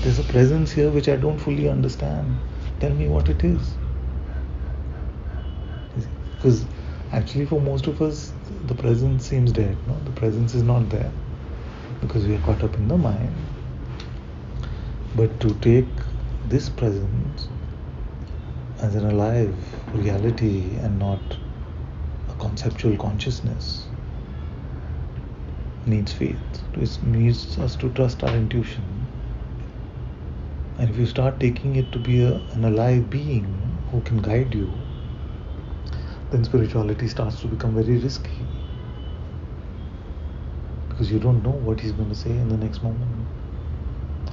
S1: There's a presence here which I don't fully understand. Tell me what it is. Because actually for most of us, the presence seems dead. No? The presence is not there. Because we are caught up in the mind. But to take this presence as an alive reality and not a conceptual consciousness needs faith. It needs us to trust our intuition. And if you start taking it to be an alive being who can guide you, then spirituality starts to become very risky. Because you don't know what he's going to say in the next moment.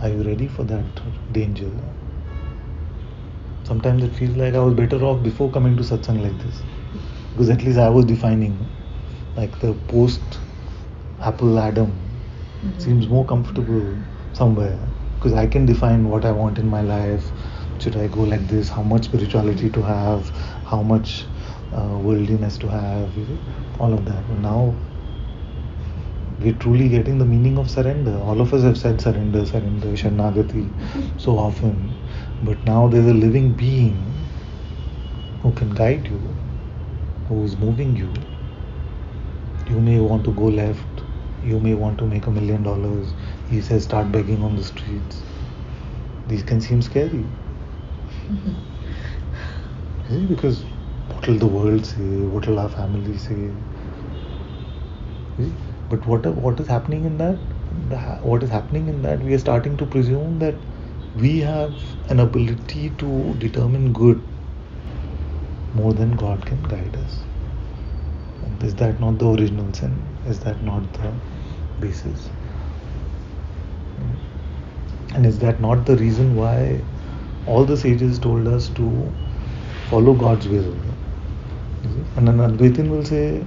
S1: Are you ready for that danger? Sometimes it feels like I was better off before coming to satsang like this. Because at least I was defining, like the post-Apple Adam seems more comfortable somewhere. Because I can define what I want in my life. Should I go like this? How much spirituality to have? How much worldliness to have? All of that. But now we're truly getting the meaning of surrender. All of us have said surrender, surrender, Sharanagati so often. But now there's a living being who can guide you, who is moving you. You may want to go left. You may want to make $1 million. He says start begging on the streets. These can seem scary. See, because what will the world say? What will our family say? See? But what is happening in that? What is happening in that? We are starting to presume that we have an ability to determine good more than God can guide us. And is that not the original sin? Is that not the basis? And is that not the reason why all the sages told us to follow God's will? And an Advaitin will say,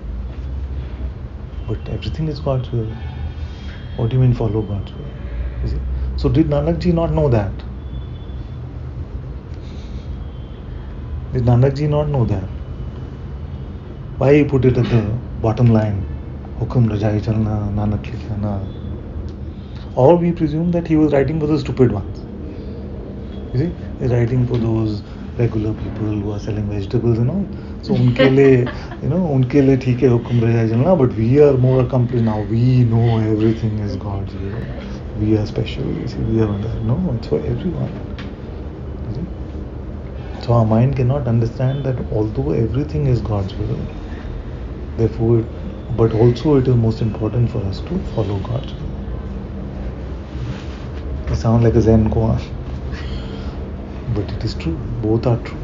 S1: but everything is God's will. What do you mean follow God's will? So did Nanak Ji not know that? Did Nanak Ji not know that? Why he put it at the bottom line? Hukum Rajai Chalna, Nanak Likhana. Or we presume that he was writing for the stupid ones. You see, he's writing for those regular people who are selling vegetables and all. So unke liye, unke liye theek hai hukum rajai chalna, but we are more accomplished now. We know everything is God's will. We are special. You see, we are no, it's for everyone. You see? So our mind cannot understand that although everything is God's will, therefore, but also it is most important for us to follow God's will. I sound like a Zen koan. But it is true. Both are true.